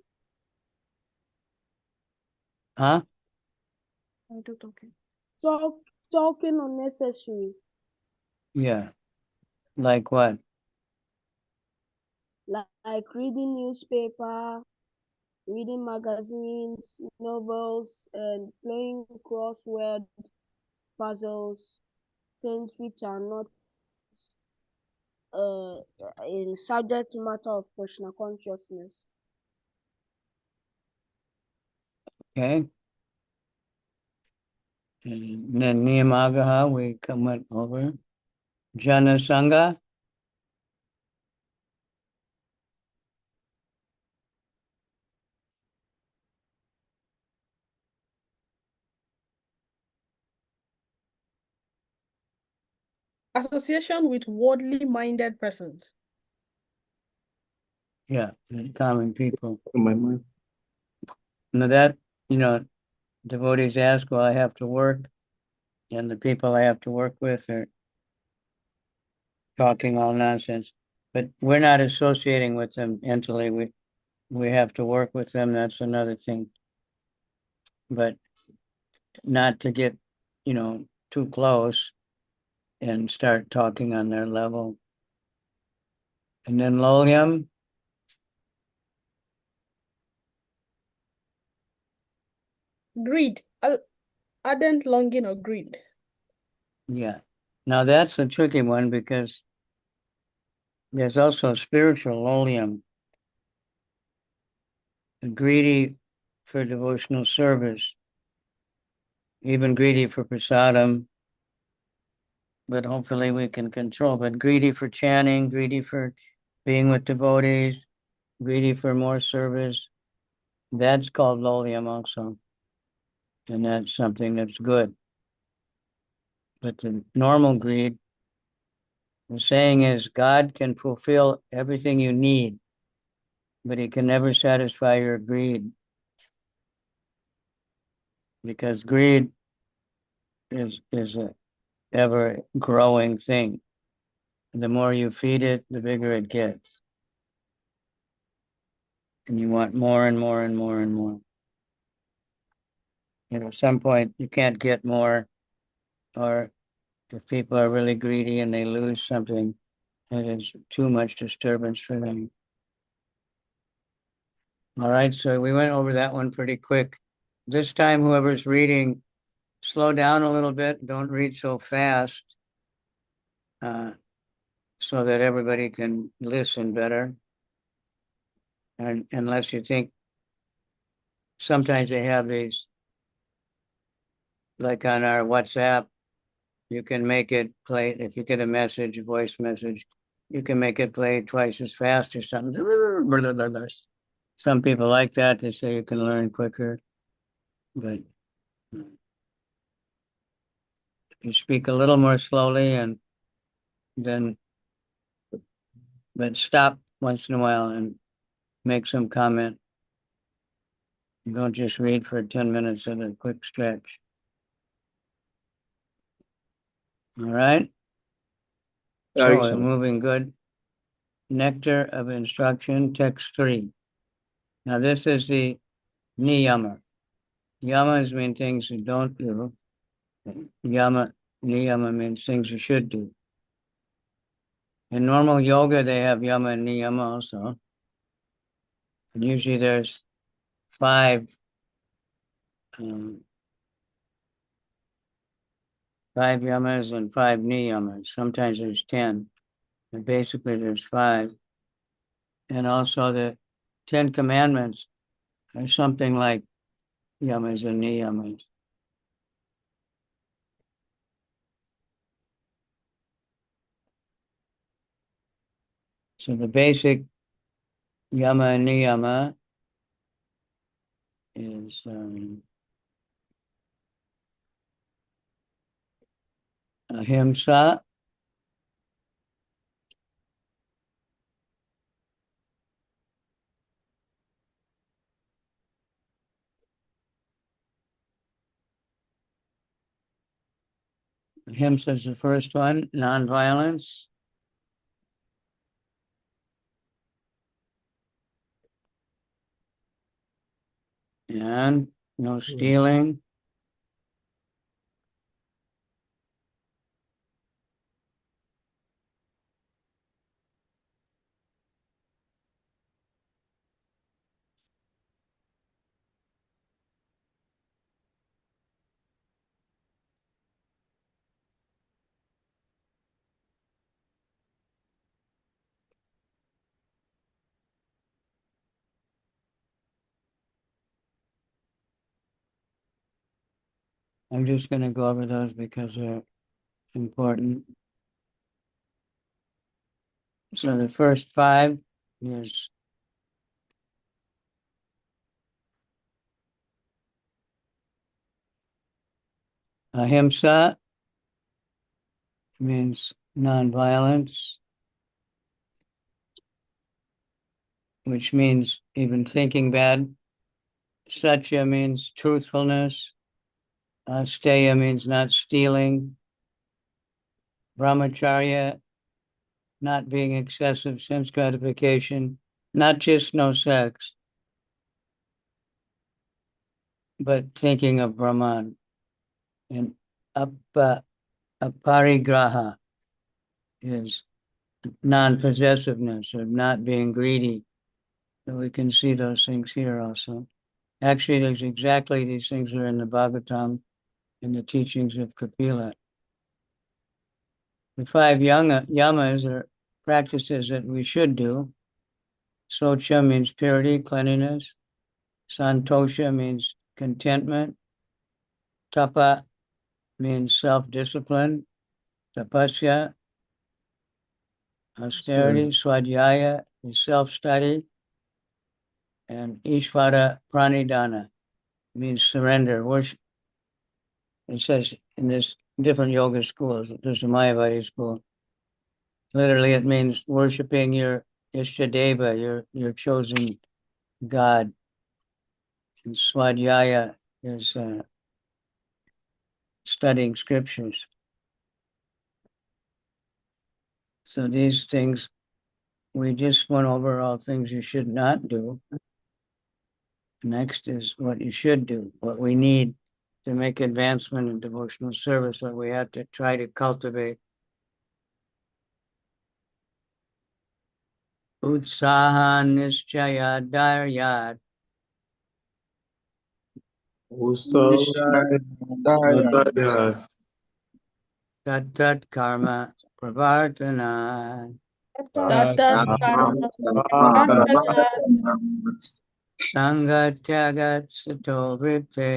Huh? I do talking. Talking unnecessary. Yeah. Like what? Like reading newspaper, reading magazines, novels, and playing crossword puzzles, things which are not in subject matter of Krishna consciousness. Okay. And then Niyamagaha, we come over. Jana Sangha. Association with worldly minded persons. Yeah, common people. In my mind. Now that, devotees ask, well, I have to work, and the people I have to work with are talking all nonsense. But we're not associating with them mentally. We have to work with them. That's another thing. But not to get, too close and start talking on their level. And then Lolyam. Greed. Ardent longing or greed. Yeah. Now that's a tricky one, because there's also spiritual Lolyam, greedy for devotional service. even greedy for prasadam, but hopefully we can control, but greedy for chanting, greedy for being with devotees, greedy for more service, that's called lolium also. And that's something that's good. But the normal greed, the saying is God can fulfill everything you need, but he can never satisfy your greed. Because greed is a ever growing thing. The more you feed it, the bigger it gets. And you want more and more and more and more. And at some point you can't get more, or if people are really greedy and they lose something, it is too much disturbance for them. All right, so we went over that one pretty quick. This time, whoever's reading, slow down a little bit. Don't read so fast, so that everybody can listen better. And unless you think, sometimes they have these, like on our WhatsApp, you can make it play, if you get a message, a voice message, you can make it play twice as fast or something. Some people like that. They say you can learn quicker, but you speak a little more slowly and then, but stop once in a while and make some comment. Don't just read for 10 minutes at a quick stretch. All right. So Hare we're Krishna. moving good. Nectar of instruction, text 3. Now this is the niyama. Yamas mean things you don't do. Niyama means things you should do. In normal yoga, they have yama and niyama also. And usually there's 5 yamas and 5 niyamas. Sometimes there's 10, but basically there's 5. And also the 10 commandments are something like yamas and niyamas. So the basic yama and niyama is ahimsa, ahimsa is the first one, nonviolence. And no stealing. I'm just going to go over those because they're important. So the first 5 is ahimsa, means nonviolence, which means even thinking bad. Satya means truthfulness. Asteya means not stealing. Brahmacharya, not being excessive sense gratification, not just no sex, but thinking of Brahman. And aparigraha is non-possessiveness, or not being greedy. So we can see those things here also. Actually, there's exactly these things that are in the Bhagavatam and the teachings of Kapila. The 5 yamas are practices that we should do. Socha means purity, cleanliness. Santosha means contentment. Tapa means self-discipline. Tapasya, austerity. Swadhyaya is self-study. And Ishvara Pranidhana means surrender, worship. It says in this different yoga schools, there's a Mayavadi school. Literally, it means worshiping your Ishtadeva, your chosen God. And Swadhyaya is studying scriptures. So these things, we just went over all things you should not do. Next is what you should do, what we need to make advancement in devotional service, what we have to try to cultivate. Utsaha nischaya dharyat tat karma pravartana sanga tyagat sato vritte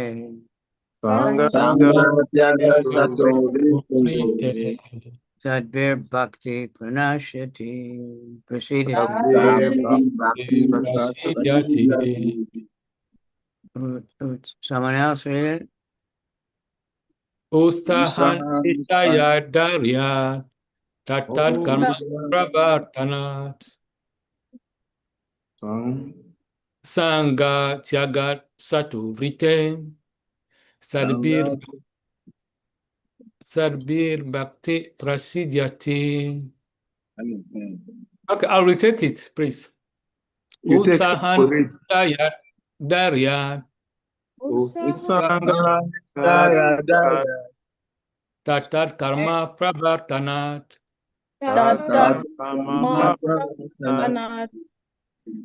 sadbir bhakti pranashyati. Proceeded. Someone else read it? Ustahan Ishaya Darya Tatat Karma Pravartanat Sangha Tyagat Satu Vrite Sadbir Bhakti Prasidyati. Okay, I'll retake it, please. You take some Ustahan for it. Ishaya Darya Usanga Tatat Karma Pravartanat Tata Kama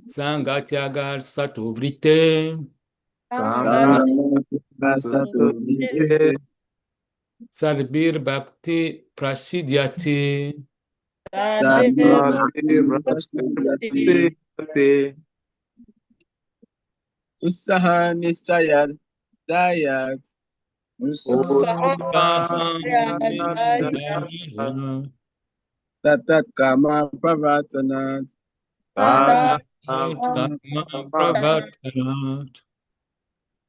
Sangha Tyagat Satu Vrite Sanga Sutute Sadbir Bhakti Prasidyati. Usaha Nishchaya Dayat Tatat Kama Pravartanat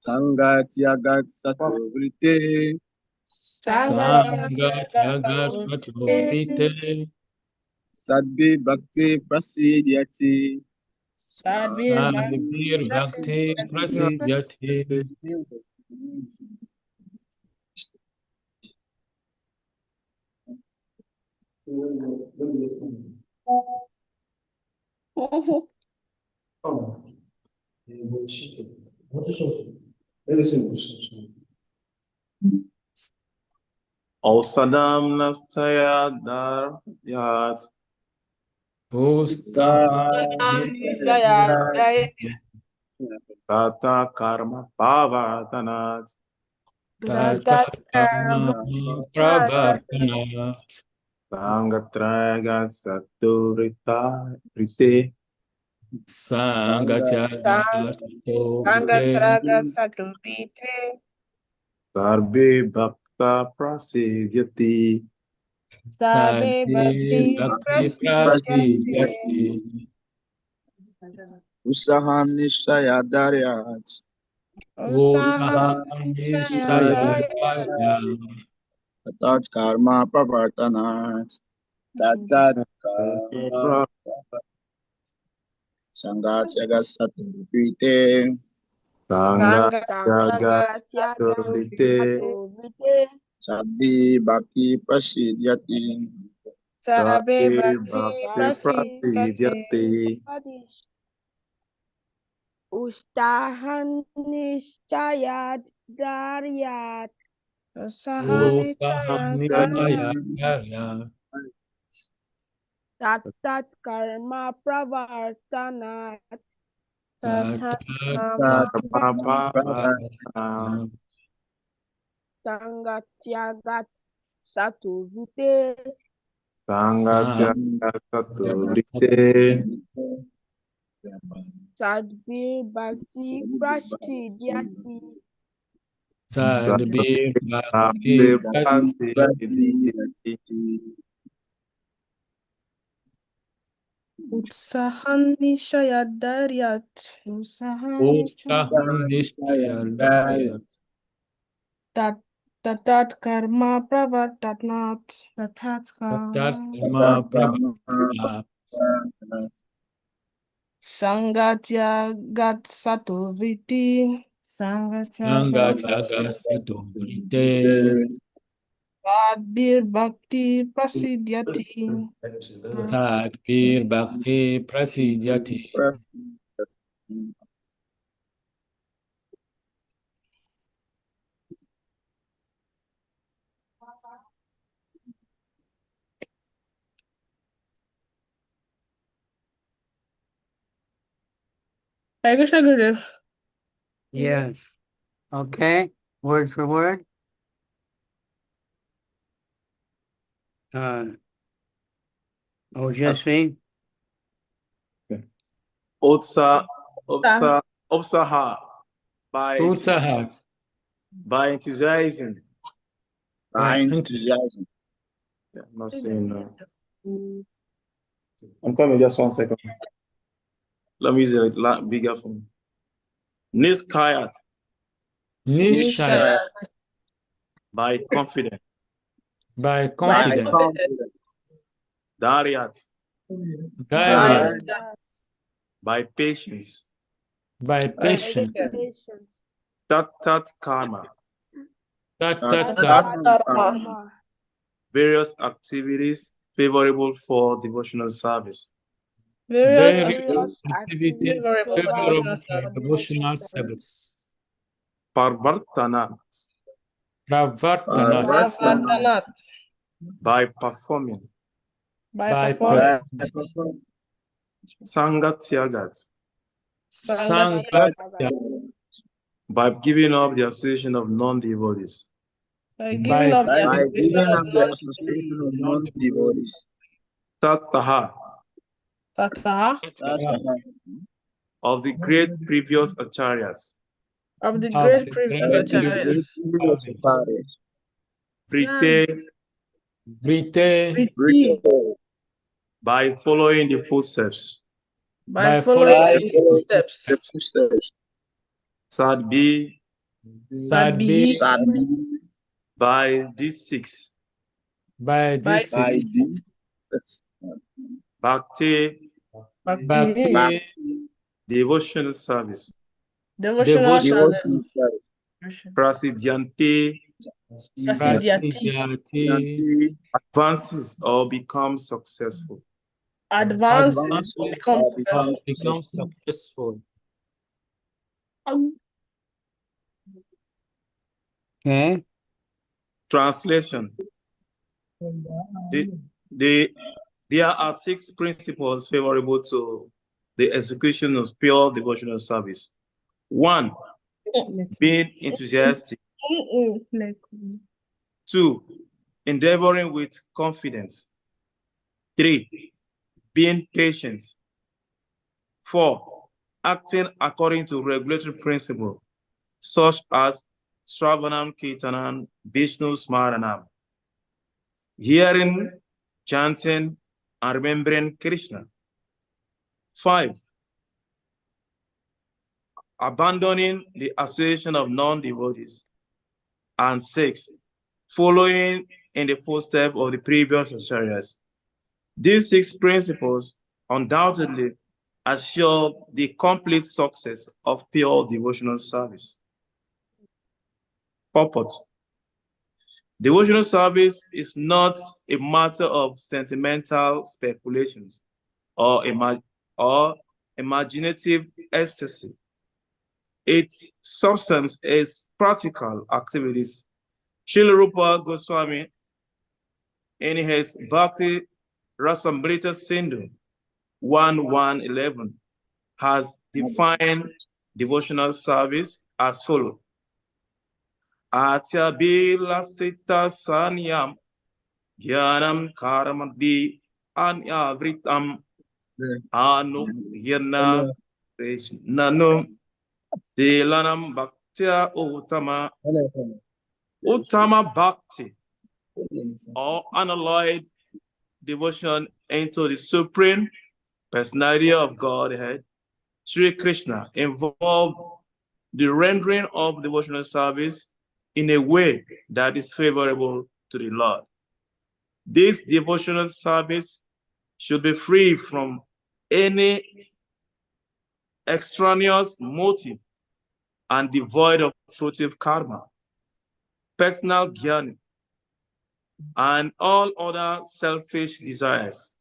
Sangha Tyagat Sato Vrite Sadbi Bhakti Prasidyati. Sadbir Bhakti Prasidyati. Ausadam Nastaya Dar Yat Tata Karma Pavatanat Sangatraga Saturita Rite Sarbe Bhakta Prasidyati Usahan Nishchaya Daryat Tatat Karma Pravartanat Tatat Kama Sangha Tyagat Satu Vrite Sangha Jagat Saturite Sadbi Bhakti Prasidyati. Sarbe Bhakti Prasidyati Ustahan nischaya dharyat tatat karma pravartanat sanga tyagat satu vite Sangha Jagat Saturite sadbir bhakti prasidyati. Sadbir Bhakti Utsahan nishaya daryat. Utsahan Nishaya Dayat Tatat karma pravatatnat. Tatat Tatat karma. Karma Prabhavat Sangatya gat sato viti. Sangatya Sangatyaga Sato Vrite Sadbir bhakti prasidyati. Sadbir Bhakti Prasidyati. Hare Krishna Gurudev. Yes. Okay, word for word. Ojasvi. Utsaha by Utsahat enthusiasm. By enthusiasm. Yeah, I'm not saying no. I'm coming just 1 second. Let me use a lot bigger phone. Niskayat Nishaya by confidence. by By confidence. confidence. Daryat Dariat by patience. by patience. Patience. Tatat karma, Tatat Karma. various activities favorable for devotional service. various Various activities activities favorable favorable for for devotional devotional service. service. Parvartanat Pravartana by performing. by By performing. Sangatyagat Sangatya by giving up the association of non-devotees. by giving up giving the up the association of non-devotees. non-devotees. Tataha of the great previous acharyas. Of the Of great the previous great acharyas. Paris. Vrite Vrite by following the footsteps. by following following the footsteps. The footsteps. Sadbi Sadbi Sadly, by these 6. by By this by six. this. Bhakti Bhakti. Bhakti devotional service. Devotional service. Devotional service. Prasidhyante Prasidyati. Prasidyati advances or becomes successful. Advance advances or become or successful. become successful. Okay. Translation. There are 6 principles favorable to the execution of pure devotional service. 1, being enthusiastic. 2, endeavoring with confidence. 3, being patient. 4, acting according to regulatory principles, such as Shravanam Kirtanam, Vishnu Smaranam. Hearing, chanting, and remembering Krishna. 5, abandoning the association of non-devotees. And 6, following in the footsteps of the previous acharyas. These 6 principles undoubtedly assure the complete success of pure devotional service. Purport. Devotional service is not a matter of sentimental speculations or imaginative ecstasy. Its substance is practical activities. Srila Rupa Goswami, in his Bhakti Rasamrita Sindhu 1:111, has defined devotional service as follows. Atya bila sita sanyam Gyanam karamadi anyavritam anu yana krishnanum silanam Tia Utama, Uttama Bhakti, or unalloyed devotion into the Supreme Personality of Godhead, Sri Krishna, involved the rendering of devotional service in a way that is favorable to the Lord. This devotional service should be free from any extraneous motive and devoid of fruitive karma, personal jnana, and all other selfish desires.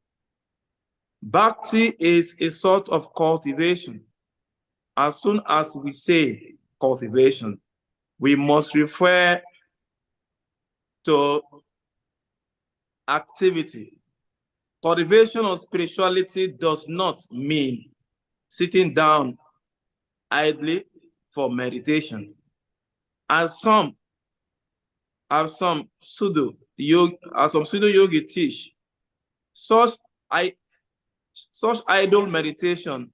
Bhakti is a sort of cultivation. As soon as we say cultivation, we must refer to activity. Cultivation of spirituality does not mean sitting down idly for meditation. As some pseudo yogi teach, such idle meditation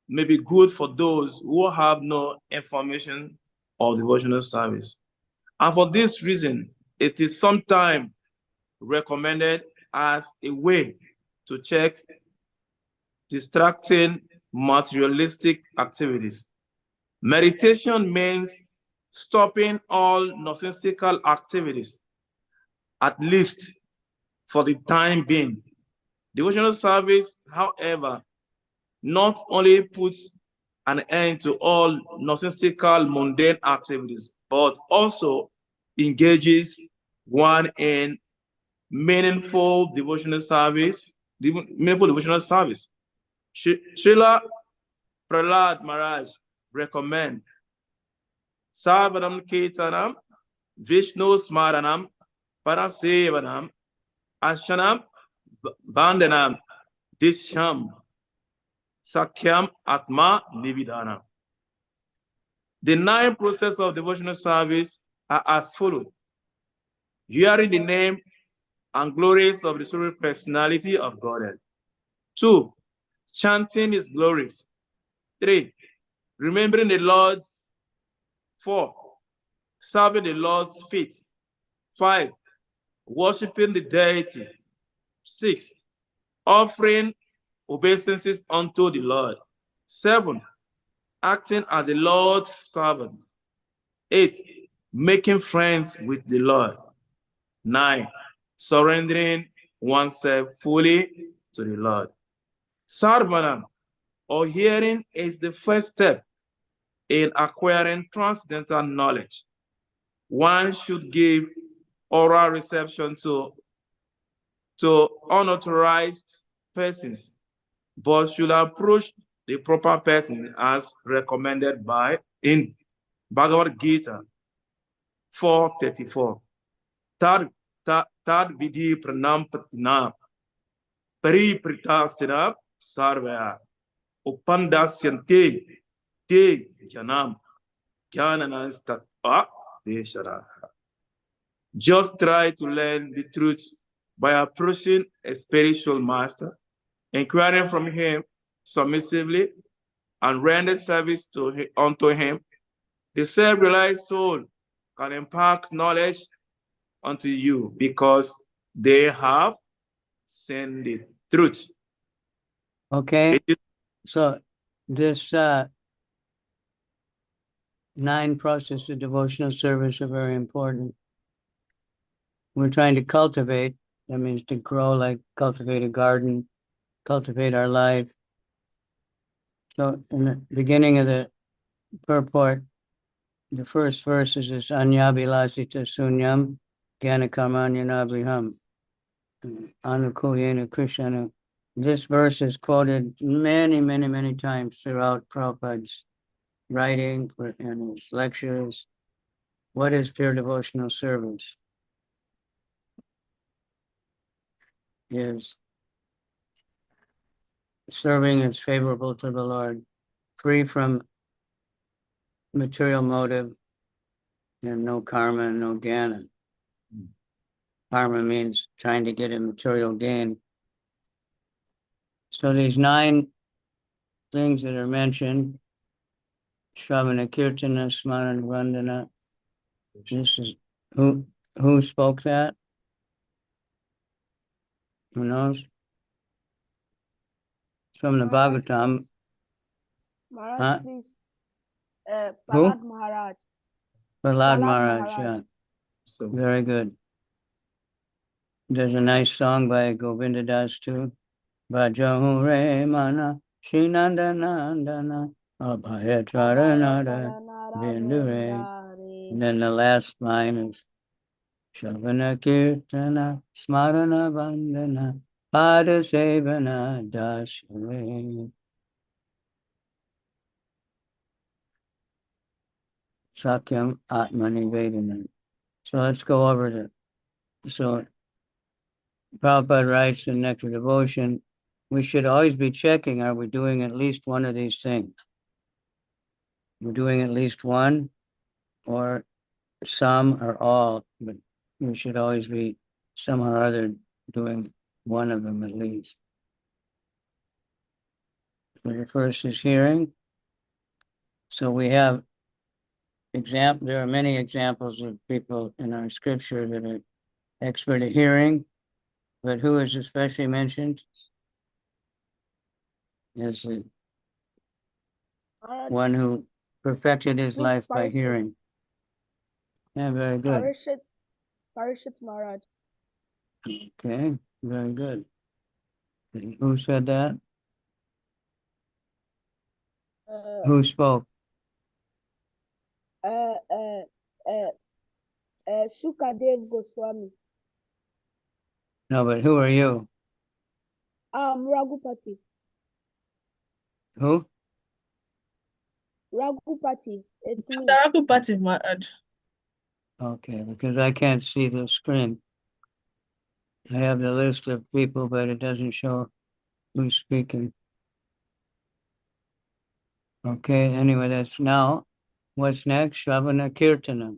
may be good for those who have no information of devotional service. And for this reason, it is sometimes recommended as a way to check distracting materialistic activities. Meditation means stopping all nonsensical activities, at least for the time being. Devotional service, however, not only puts an end to all nonsensical mundane activities, but also engages one in meaningful devotional service. Srila Prahlad Maharaj recommend Sarvanam Kirtanam, Vishnu Smaranam, Parasevanam, Ashanam, Vandanam, Disham, Sakyam Atma Nividana. The 9 processes of devotional service are as follows: hearing the name and glories of the Supreme Personality of Godhead. 2, chanting his glories. 3, remembering the Lord's. 4, serving the Lord's feet. 5, worshiping the deity. 6, offering obeisances unto the Lord. 7, acting as the Lord's servant. 8, making friends with the Lord. 9, surrendering oneself fully to the Lord. Sarvanam, or hearing, is the first step in acquiring transcendental knowledge. One should give oral reception to unauthorized persons, but should approach the proper person as recommended in Bhagavad Gita 4:34. Tad vidhi pranam patina paripritasena sarvaya upandasyante te jnanam jnananastatva deshara. Just try to learn the truth by approaching a spiritual master, inquiring from him submissively, and render service unto him. The self-realized soul can impart knowledge unto you because they have seen the truth. Okay, so this 9 processes of devotional service are very important. We're trying to cultivate, that means to grow, like cultivate a garden, cultivate our life. So in the beginning of the purport, the first verse is this Anyabhilasita Sunyam Gyanakarmanyanabhiham Anukulyena Krishna. This verse is quoted many, many, many times throughout Prabhupada's writing and his lectures. What is pure devotional service? Is serving is favorable to the Lord, free from material motive, and no karma and no jnana. Karma means trying to get a material gain. So these 9 things that are mentioned Shravana Kirtana Smarana Vandana. This is who spoke that? Who knows? From the Maharaj, Bhagavatam. please. Maharaj, Huh? please. Who? Prahlad Maharaj. Prahlad Prahlad Maharaj, Maharaj. yeah. So Very good. There's a nice song by Govinda Das too. Bhajahu Re Mana Shinanda Nandana Abhaya Charanara Vindure. And then the last line is Shavana Kirtana Smarana Vandana Pada Sevana Dasare. Sakyam Atmani Vedana. So let's go over to, so Prabhupada writes in Nectar Devotion, we should always be checking, are we doing at least one of these things? We're doing at least one or some or all, but we should always be somehow or other doing one of them at least. So the first is hearing. So we have there are many examples of people in our scripture that are expert at hearing, but who is especially mentioned is the Maharaj, one who perfected his please, life by Parishit. hearing. Yeah, very good. Parishit Maharaj. Okay, very good. Who said that? Who spoke? Sukadev Goswami. No, but who are you? Raghupati. Who? Raghupati. It's me. Raghupati Maharaj. Okay, because I can't see the screen. I have the list of people, but it doesn't show who's speaking. Okay, anyway, that's now. What's next? Shravana Kirtana.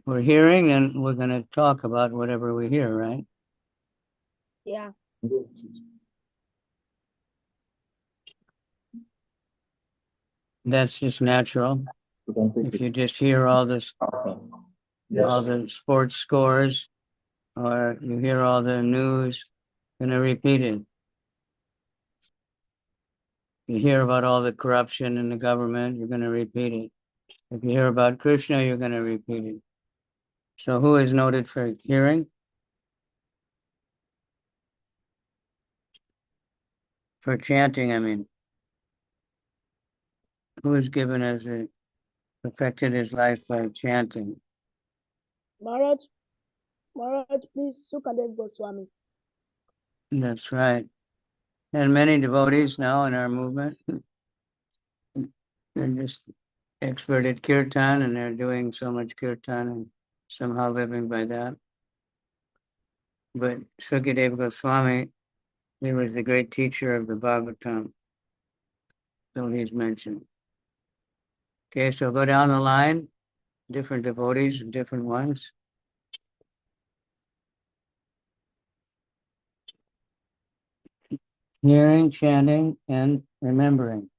We're hearing and we're going to talk about whatever we hear, right? Yeah. That's just natural. If you just hear all this, all the sports scores, or you hear all the news, you're going to repeat it. You hear about all the corruption in the government, you're going to repeat it. If you hear about Krishna, you're going to repeat it. So who is noted for hearing? For chanting, I mean. Who is given as a perfected his life by chanting? Maharaj, please, Sukadev Goswami. That's right. And many devotees now in our movement, they're just expert at kirtan and they're doing so much kirtan and somehow living by that. But Sukadeva Goswami, he was the great teacher of the Bhagavatam. So he's mentioned. Okay, so go down the line, different devotees, different ones. Hearing, chanting, and remembering.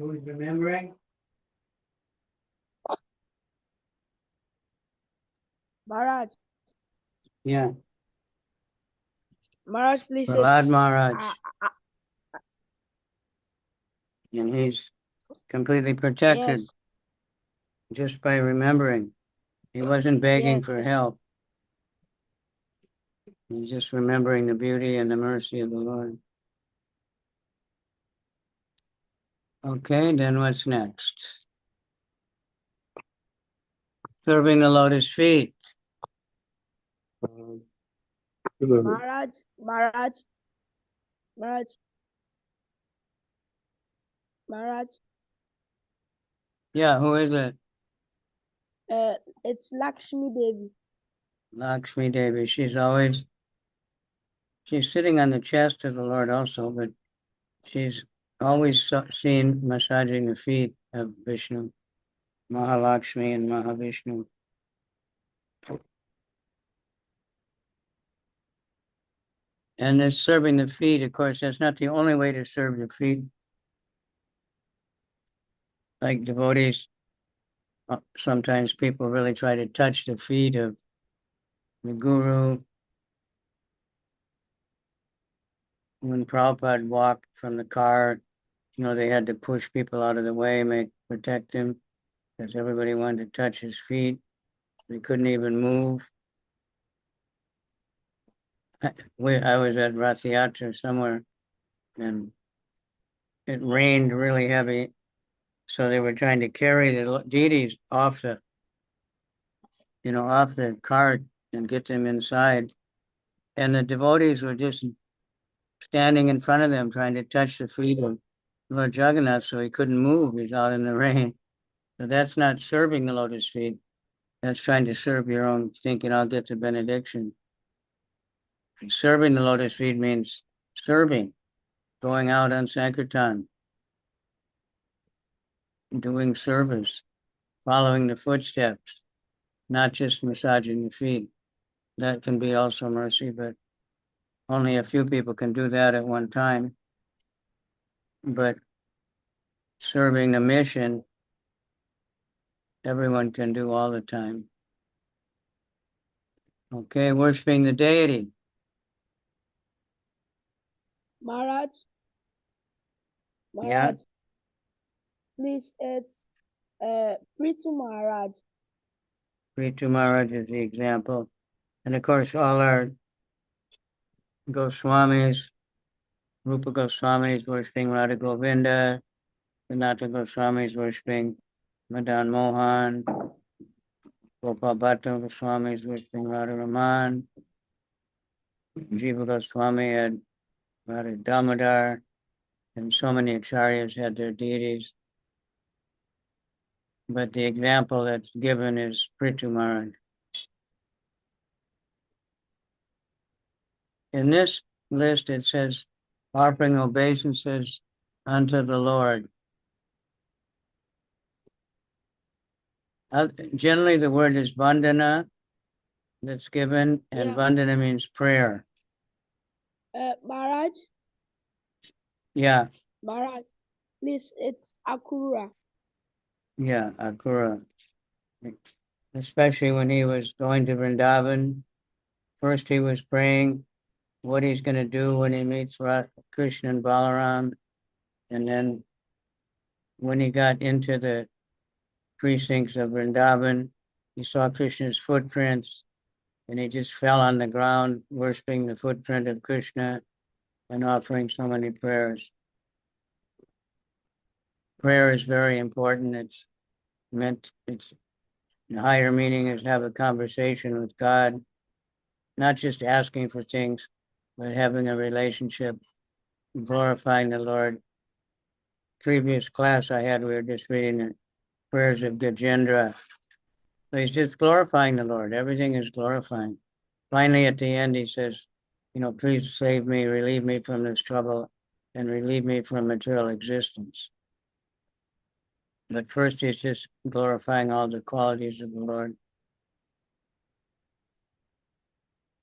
Who is remembering? Maharaj. Yeah. Maharaj, please. Prahlad It's Maharaj. And he's completely protected yes. just by remembering. He wasn't begging for Yes. help. He's just remembering the beauty and the mercy of the Lord. Okay, then what's next? Serving the lotus feet. Maharaj, Maharaj, Maharaj, Maharaj. Yeah, who is it? It's Lakshmi Devi. Lakshmi Devi. She's sitting on the chest of the Lord also, but she's always seen massaging the feet of Vishnu, Mahalakshmi and Mahavishnu. And this serving the feet, of course, that's not the only way to serve the feet. Like devotees, sometimes people really try to touch the feet of the guru. When Prabhupada walked from the car, they had to push people out of the way, protect him, because everybody wanted to touch his feet. He couldn't even move. I was at Rath Yatra somewhere, and it rained really heavy, so they were trying to carry the deities off the cart and get them inside. And the devotees were just standing in front of them, trying to touch the feet of Lord Jagannath, so he couldn't move. He's out in the rain. So that's not serving the lotus feet. That's trying to serve your own, thinking I'll get the benediction. Serving the lotus feet means serving, going out on Sankirtan, doing service, following the footsteps, not just massaging the feet. That can be also mercy, but only a few people can do that at one time. But serving the mission, everyone can do all the time. Okay, worshiping the deity. Maharaj, Yeah. Please, it's Prithu Maharaj. Prithu Maharaj is the example. And of course, all our Goswamis, Rupa Goswami is worshiping Radha Govinda, Sanatana Goswami is worshiping Madan Mohan, Gopal Bhatta Goswami is worshiping Radha Raman, Jiva Goswami had Radha Damodar, and so many acharyas had their deities. But the example that's given is Prithu Maharaj. In this list, it says, offering obeisances unto the Lord. Generally, the word is vandana that's given, and vandana means prayer. Maharaj? Yeah. Maharaj, please, it's Akura. Yeah, Akura. Especially when he was going to Vrindavan, first he was praying what he's going to do when he meets Krishna and Balaram. And then when he got into the precincts of Vrindavan, he saw Krishna's footprints, and he just fell on the ground, worshiping the footprint of Krishna and offering so many prayers. Prayer is very important. It's the higher meaning is have a conversation with God, not just asking for things, but having a relationship, glorifying the Lord. Previous class I had, we were just reading the prayers of Gajendra. So he's just glorifying the Lord. Everything is glorifying. Finally, at the end, he says, please save me, relieve me from this trouble, and relieve me from material existence. But first, he's just glorifying all the qualities of the Lord.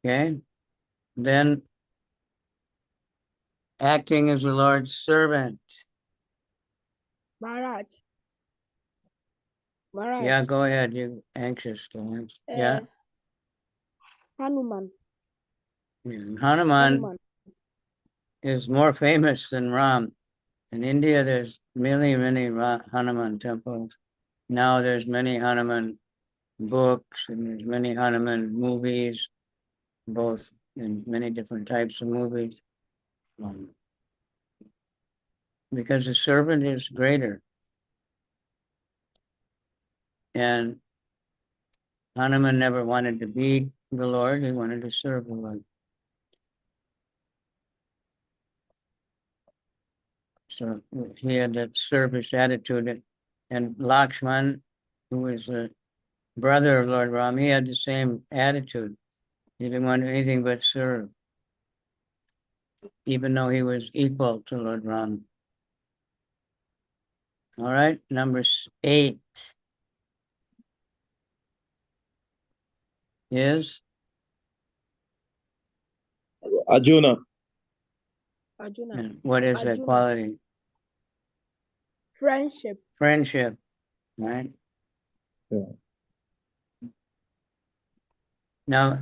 Okay? Then, acting as the Lord's servant. Maharaj. Maharaj. Yeah, go ahead. You're anxious to answer. Yeah. Hanuman. Hanuman is more famous than Ram. In India, there's many Hanuman temples. Now there's many Hanuman books, and there's many Hanuman movies, both in many different types of movies. because the servant is greater. And Hanuman never wanted to be the Lord, he wanted to serve the Lord. So he had that service attitude. And Lakshman, who was the brother of Lord Ram, he had the same attitude. He didn't want anything but serve, even though he was equal to Lord Ram. All right, number 8 is Arjuna. Arjuna. and what is that Arjuna. quality? Friendship. Friendship, right? Yeah. Now,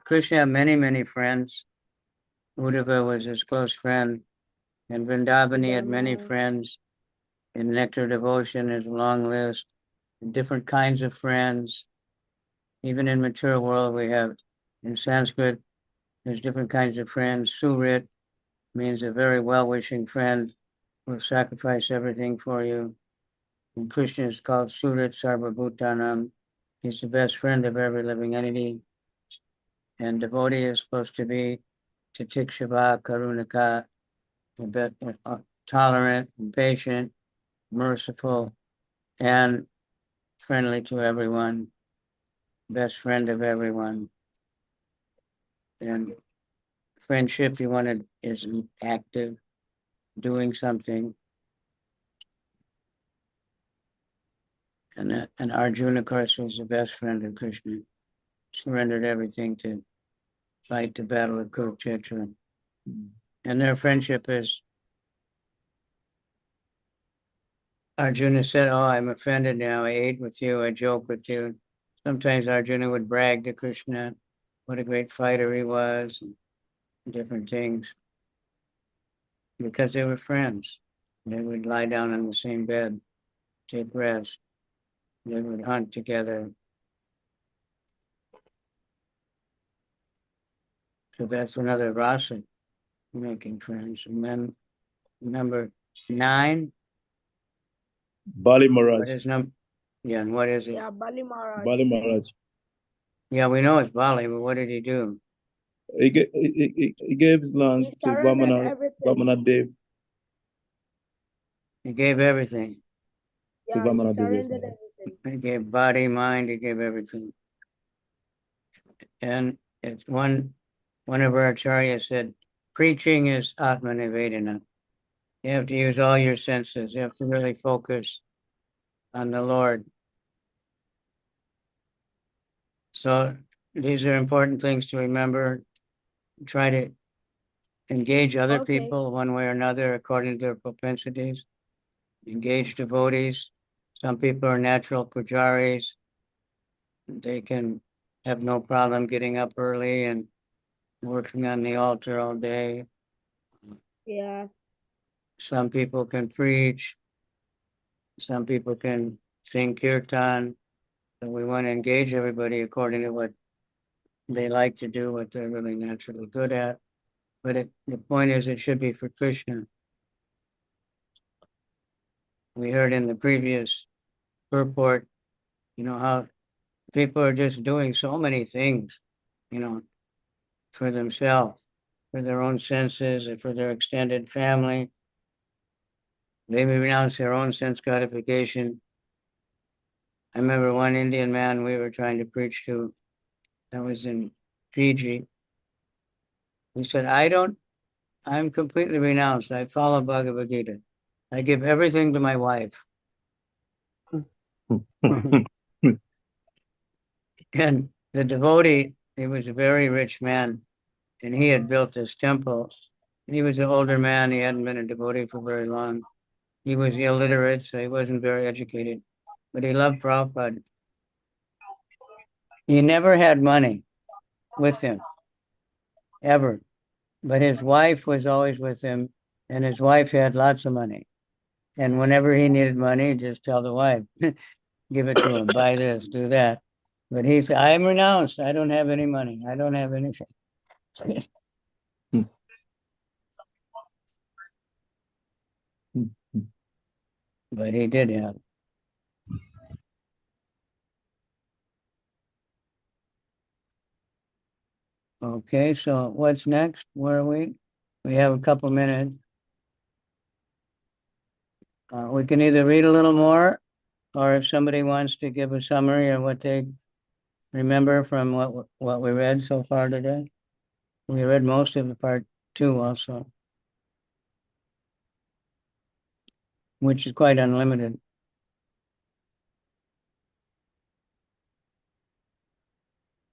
Krishna had many, many friends. Uddhava was his close friend, and Vrindavani had many Brahma. friends. In Nectar Devotion is a long list, different kinds of friends. Even in mature world, we have, in Sanskrit, there's different kinds of friends. Surit means a very well-wishing friend who will sacrifice everything for you. And Krishna is called Surit Sarvabhutanam. He's the best friend of every living entity. And devotee is supposed to be Titikshava Karunaka, tolerant, and patient, merciful, and friendly to everyone, best friend of everyone. And friendship, you wanted, is active, doing something. And Arjuna, of course, was the best friend of Krishna. Surrendered everything to fight the battle of Kurukshetra. And their friendship is, Arjuna said, oh, I'm offended now. I ate with you. I joke with you. Sometimes Arjuna would brag to Krishna what a great fighter he was, and different things, because they were friends. They would lie down on the same bed, take rest. They would hunt together. So that's another rasa, making friends. And then number 9. Bali Maharaj. What is number? Yeah, and what is it? Yeah, Bali Maharaj. Bali Maharaj. Yeah, we know it's Bali, but what did he do? He gave his land He to surrendered Vamana, everything. Vamana Dev. He gave everything. Yeah, Vamana he Dev, yes, surrendered Maharaj. everything. He gave body, mind, he gave everything. And it's one of our acharyas said, preaching is Atma Nivedana. You have to use all your senses. You have to really focus on the Lord. So these are important things to remember. Try to engage other Okay. people one way or another according to their propensities. Engage devotees. Some people are natural pujaris. They can have no problem getting up early and working on the altar all day. Yeah. Some people can preach. Some people can sing kirtan. So we want to engage everybody according to what they like to do, what they're really naturally good at. But the point is, it should be for Krishna. We heard in the previous purport, how people are just doing so many things, for themselves, for their own senses, and for their extended family. They may renounce their own sense gratification. I remember one Indian man we were trying to preach to, that was in Fiji. He said, I'm completely renounced. I follow Bhagavad Gita. I give everything to my wife. And the devotee, he was a very rich man, and he had built this temple. And he was an older man. He hadn't been a devotee for very long. He was illiterate, so he wasn't very educated, but he loved Prabhupada. He never had money with him, ever. But his wife was always with him, and his wife had lots of money. And whenever he needed money, just tell the wife, give it to him, buy this, do that. But he said, I am renounced. I don't have any money. I don't have anything. but he did have. Okay, so what's next? Where are we? We have a couple minutes. We can either read a little more, or if somebody wants to give a summary of what they remember from what we read so far today. We read most of the part 2 also, which is quite unlimited.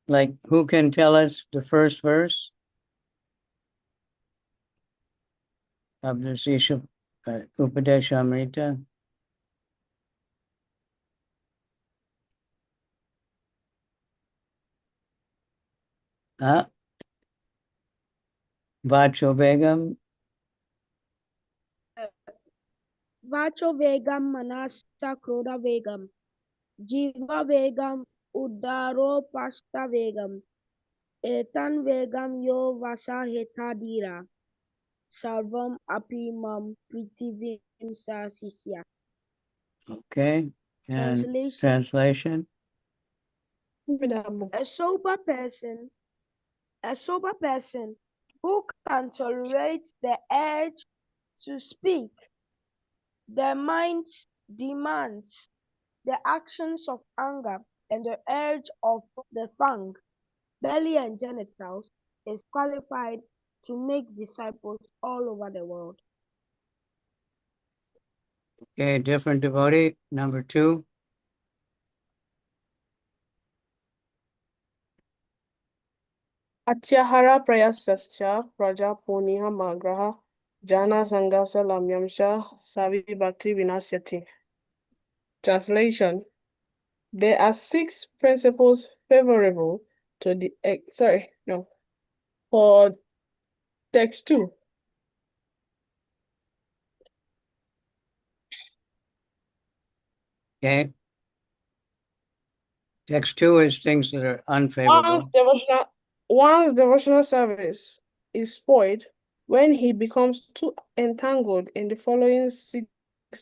Like, who can tell us the first verse of the Sisha Upadeshamrita? Vacho Begum. Vacho Vegam Manasa Kroda Vegam. Jiva Vegam Udaro Pasta Vegam. Etan Vegam Yo Vasa Hetadira. Sarvam Api Mam Pritivim Sa Sisya. Okay, and Translation. Translation. A sober person who can tolerate the urge to speak, the mind's demands, the actions of anger, and the urge of the tongue, belly, and genitals, is qualified to make disciples all over the world. okay, different devotee, number 2. Atyahara prayasascha praja puniha magraha jana sangasa lamyamsha savi bhakti vinasyati. Translation. There are 6 principles favorable to the for text 2. Okay. Text 2 is things that are unfavorable. One's devotional service is spoiled when he becomes too entangled in the following 6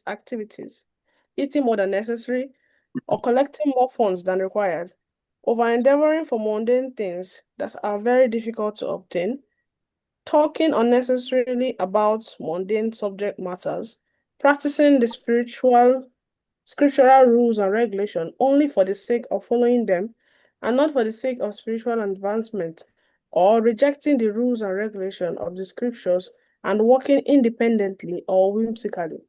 activities: eating more than necessary, or collecting more funds than required, over-endeavoring for mundane things that are very difficult to obtain, talking unnecessarily about mundane subject matters, practicing the scriptural rules and regulations only for the sake of following them and not for the sake of spiritual advancement, or rejecting the rules and regulations of the scriptures and working independently or whimsically.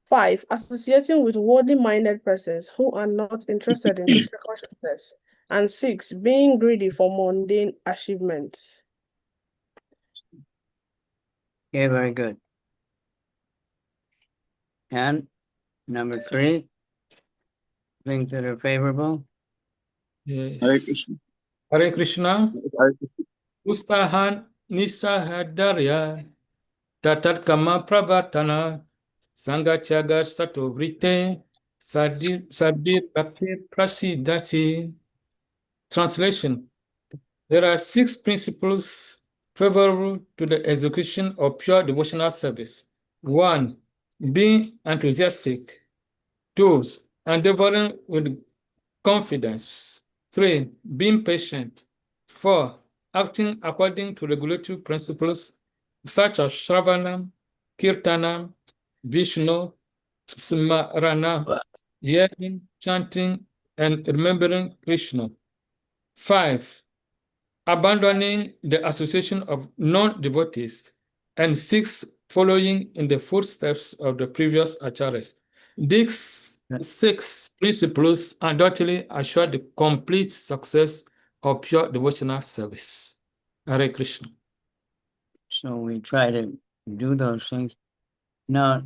5. Associating with worldly minded persons who are not interested in Krishna consciousness. And 6. Being greedy for mundane achievements. Okay, very good. And number 3, things that are favorable. Yes. Hare Krishna. Hare Krishna. Hare Krishna. Ustahan Nisahadarya Tatat Kama Pravatana Sangachaga Satovrite Sadi Bhakti Prasidati. Translation. There are 6 principles favorable to the execution of pure devotional service. 1. Being enthusiastic. 2. Endeavoring with confidence. 3. Being patient. 4. Acting according to regulatory principles such as Shravanam, Kirtanam, Vishnu, Smarana, hearing, chanting, and remembering Krishna. 5. Abandoning the association of non-devotees. And 6. Following in the footsteps of the previous acharyas. These 6 principles undoubtedly assure the complete success of pure devotional service. Hare Krishna. So we try to do those things. Now,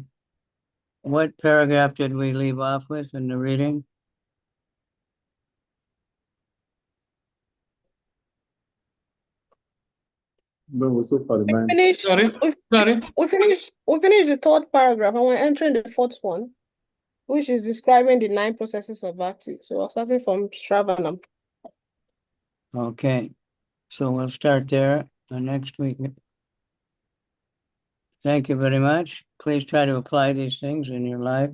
what paragraph did we leave off with in the reading? We Finished, Sorry. we finished the 3rd paragraph and we're entering the 4th one, which is describing the 9 processes of bhakti. So we're starting from Shravanam. Okay, so we'll start there next week. Thank you very much. Please try to apply these things in your life.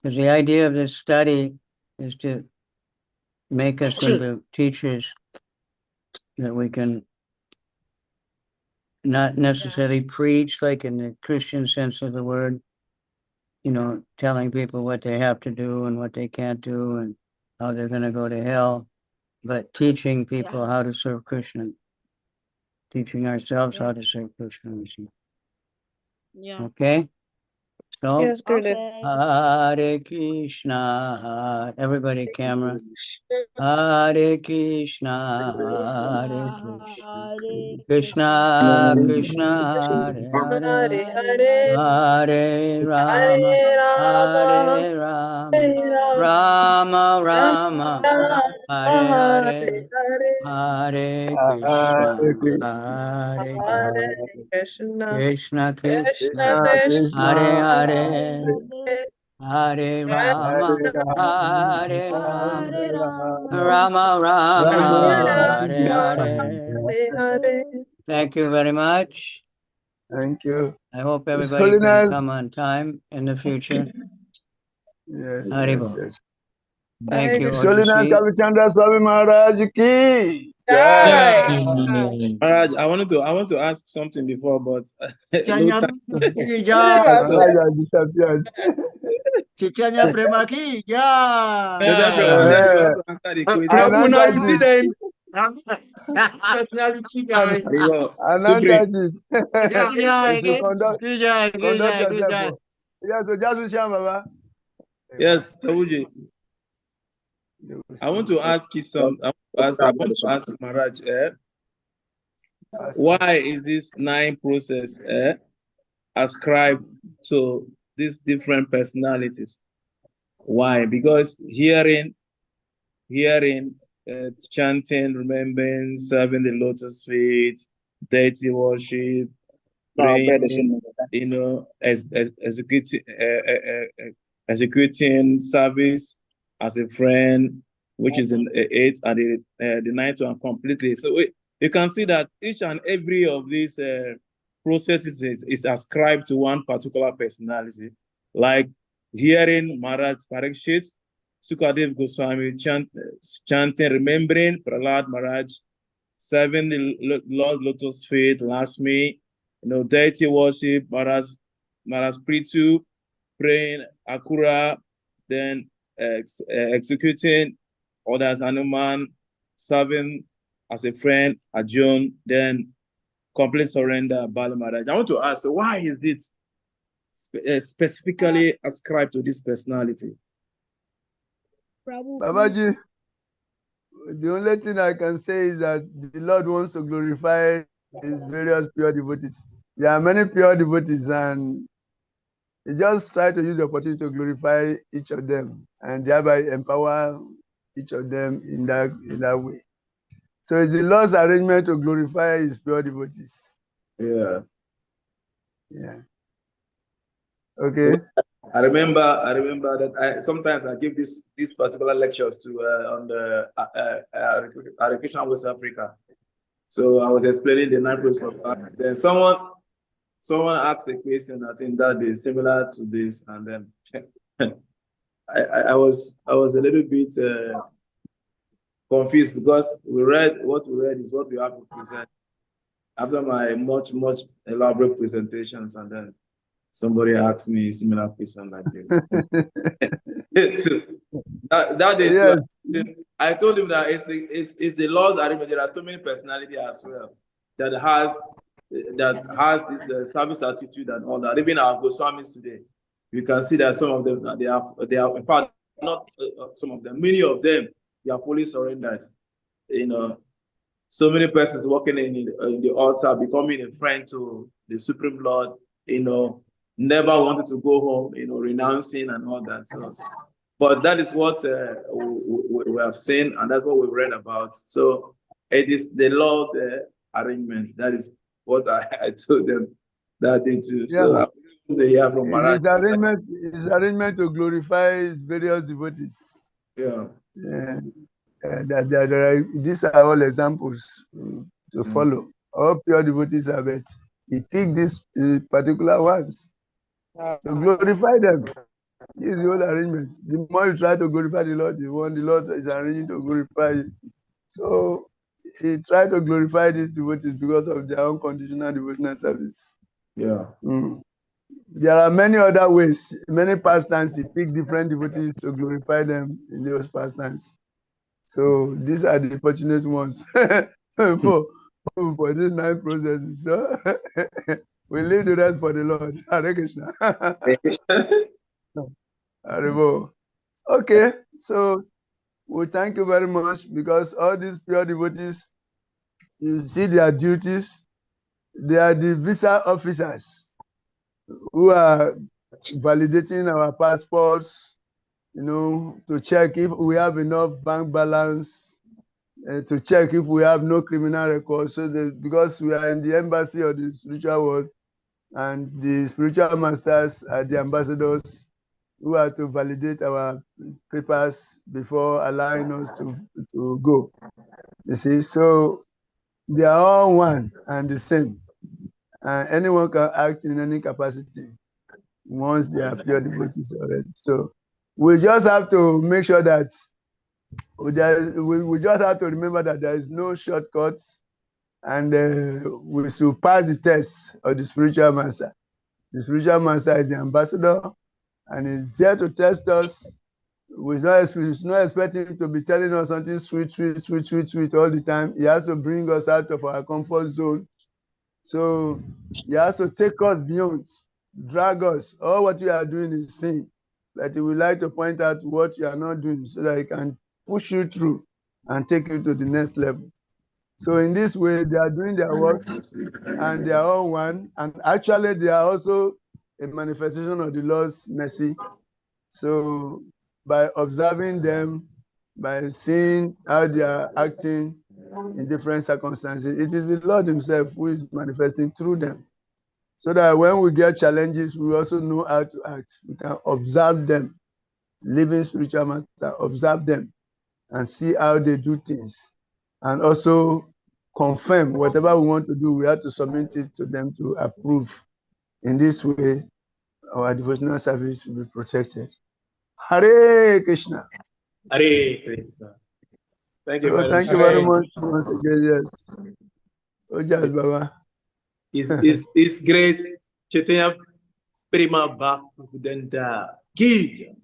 Because the idea of this study is to make us into teachers that we can not necessarily preach like in the Christian sense of the word, telling people what they have to do and what they can't do and how they're going to go to hell, but teaching people how to serve Krishna, teaching ourselves how to serve Krishna. Yeah. Okay? So, Yes, Gurudev. Okay. Hare Krishna, everybody camera. Hare Krishna, Hare Krishna, Krishna Krishna, Hare Hare, Hare Hare Rama, Hare Rama, Hare Rama, Hare Rama Rama, Rama, Hare Hare Hare, Hare, Hare Hare Krishna, Krishna, Hare Hare Krishna, Krishna, Krishna Krishna Krishna, Krishna, Hare Krishna, Hare, Hare Hare Hare Rama, Ram, Hare Rama, Hare Ram, Rama Hare Rama, Hare Rama, Hare. Hare Hare. Thank you very much. Thank you. I hope His everybody can Holiness. come on time in the future. Yes, Haribo. yes. Thank you, His Holiness Ojushi. Kavichandra Swami Maharaj ki Jai. jai. Maharaj, I want to ask something before, but no time. Maharaj has disappeared. Chichanya Prema ki jai. No time, Prabhu. Then you have to answer the question. Prabhu now Anantaji, resident. Personality guy. Haribo, Supreme. Anantaji. You should conduct yourself. Yes, so just wish him, Baba. Yes, Prabhuji. I want to ask you some. I want to ask Maharaj, why is this 9 process ascribed to these different personalities? Why? Because hearing, chanting, remembering, serving the lotus feet, deity worship, praying, executing service as a friend, which is in 8, and the 9th one completely. So you can see that each and every of these processes is ascribed to one particular personality. Like hearing Maharaj Parikshit, Sukadev Goswami chanting, remembering Prahlad Maharaj, serving the Lord Lotus Feet, Lakshmi, deity worship, Maharaj Prithu, praying Akura, then executing others, Hanuman, serving as a friend, Arjun, then complete surrender, Bali Maharaj. I want to ask, why is it specifically ascribed to this personality? Babaji, the only thing I can say is that the Lord wants to glorify his various pure devotees. There are many pure devotees, and he just try to use the opportunity to glorify each of them and thereby empower each of them in that way. So it's the Lord's arrangement to glorify his pure devotees. Yeah. Yeah. Okay. I remember that sometimes I give these particular lectures to on the Hare Krishna West Africa. So I was explaining the 9 process of art. Then someone asked a question, I think that is similar to this, and then I was a little bit confused, because what we read is what we have to present after my much elaborate presentations, and then somebody asked me a similar question like this. that day, Yes. I told him that it's the Lord that there are so many personalities as well that has this service attitude and all that. Even our Goswamis today, you can see that some of them they are in fact not some of them, many of them, they are fully surrendered. So many persons working in the altar, becoming a friend to the Supreme Lord. Never wanted to go home. Renouncing and all that. So, but that is what we have seen, and that's what we read about. So it is the Lord arrangement. That is what I told them that day too. Yeah. So they hear from Maharaj. His arrangement to glorify his various devotees. Yeah. Yeah. These are all examples to follow. All pure devotees are it. He picked these particular ones to glorify them. This is the whole arrangement. The more you try to glorify the Lord, the one the Lord is arranging to glorify you. So he tried to glorify these devotees because of their unconditional devotional service. Yeah. There are many other ways, many pastimes. He picked different devotees to glorify them in those pastimes. So these are the fortunate ones for these 9 processes. So we leave the rest for the Lord. Hare Krishna. Haribo. Okay, so we thank you very much because all these pure devotees, you see their duties. They are the visa officers who are validating our passports, to check if we have enough bank balance, to check if we have no criminal records. So because we are in the embassy of the spiritual world, and the spiritual masters are the ambassadors who are to validate our papers before allowing us to go. You see, so they are all one and the same. Anyone can act in any capacity once they are pure devotees already. So we just have to make sure that we just have to remember that there is no shortcuts, and we should pass the test of the spiritual master. The spiritual master is the ambassador and is there to test us. We not expect him to be telling us something sweet all the time. He has to bring us out of our comfort zone. So he has to take us beyond, drag us. All what you are doing is sin. But he would like to point out what you are not doing so that he can push you through and take you to the next level. So in this way, they are doing their work and they are all one. And actually, they are also a manifestation of the Lord's mercy. So by observing them, by seeing how they are acting in different circumstances, it is the Lord himself who is manifesting through them. So that when we get challenges, we also know how to act. We can observe them, living spiritual master, observe them and see how they do things. And also confirm whatever we want to do, we have to submit it to them to approve. In this way, our devotional service will be protected. Hare Krishna. Hare Krishna. Thank you So very thank much. you very much once again. Yes. Ojas Baba. Is Grace Chaitanya Prima Bhakti Give.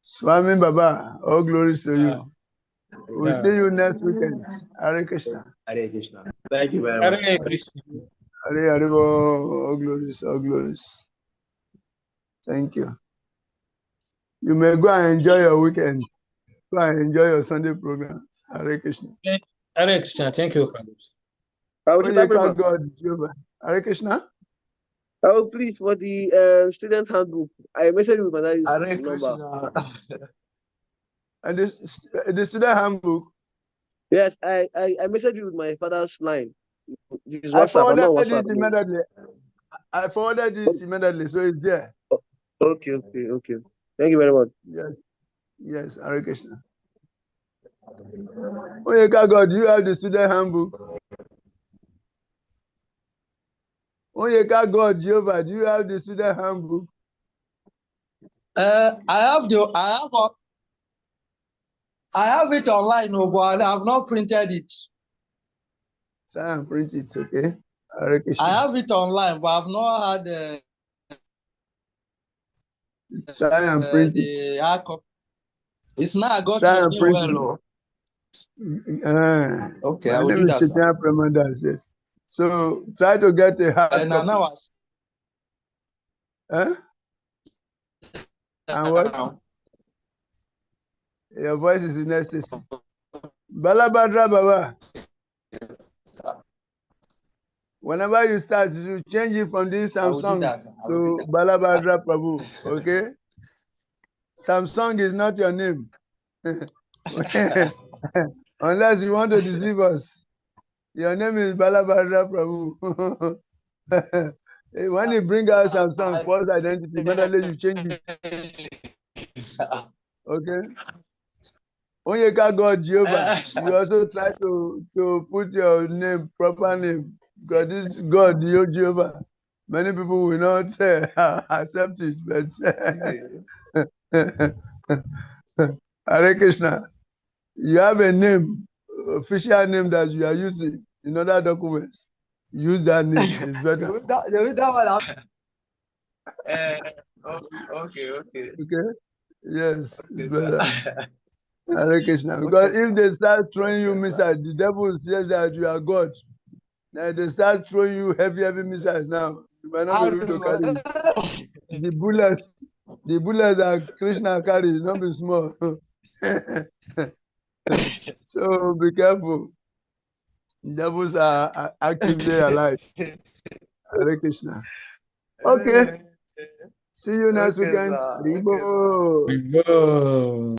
Swami Baba, all glories to you. We'll see you next weekend. Hare Krishna. Hare Krishna. Thank you very much. Hare Krishna. Hare Hare, all glories, all glories. Thank you. You may go and enjoy your weekend. Go and enjoy your Sunday programs. Hare Krishna. Hare Krishna. Thank you, friends. God, Jehovah. Hare Krishna. Oh, please, for the student handbook, I messaged you with my daddy's Hare number. Krishna. And the student handbook. Yes, I messaged you with my father's line. This I WhatsApp. I'm not forwarded WhatsApp. it immediately. I forwarded it immediately, so it's there. Okay. Thank you very much. Yes, Hare Krishna. Oyeka God, do you have the student handbook? Oyeka God, Jehovah, do you have the student handbook? I have it online, but I have not printed it. Try and print it, okay? Hare Krishna. I have it online, but I've not had try and print it. hard copy. It's not I got Try your and name print well. Okay, my I will name do is that. Chaitanya Premadas, yes. So try to get a hard copy. And what? Your voice is in ecstasy. Balabadra Baba. Whenever you start, you change it from this Samsung to Balabadra Prabhu. Okay? Samsung is not your name. Unless you want to deceive us. Your name is Balabadra Prabhu. When you bring out Samsung, false identity, immediately you change it. Okay? Onyeka God Jehovah, you also try to put your name, proper name, because this God, Jehovah, many people will not accept it, but Hare Krishna. You have a name, official name that you are using in other documents. Use that name. It's better. Okay. Okay. Yes, Okay, it's better. Hare Krishna. Because if they start throwing you missiles, the devil says that you are God. Now they start throwing you heavy missiles now. You might not be able to carry it. The bullets that Krishna carry, not be small. So be careful. Devils are actively alive. Hare Krishna. Okay. See you next weekend. Haribo. Go.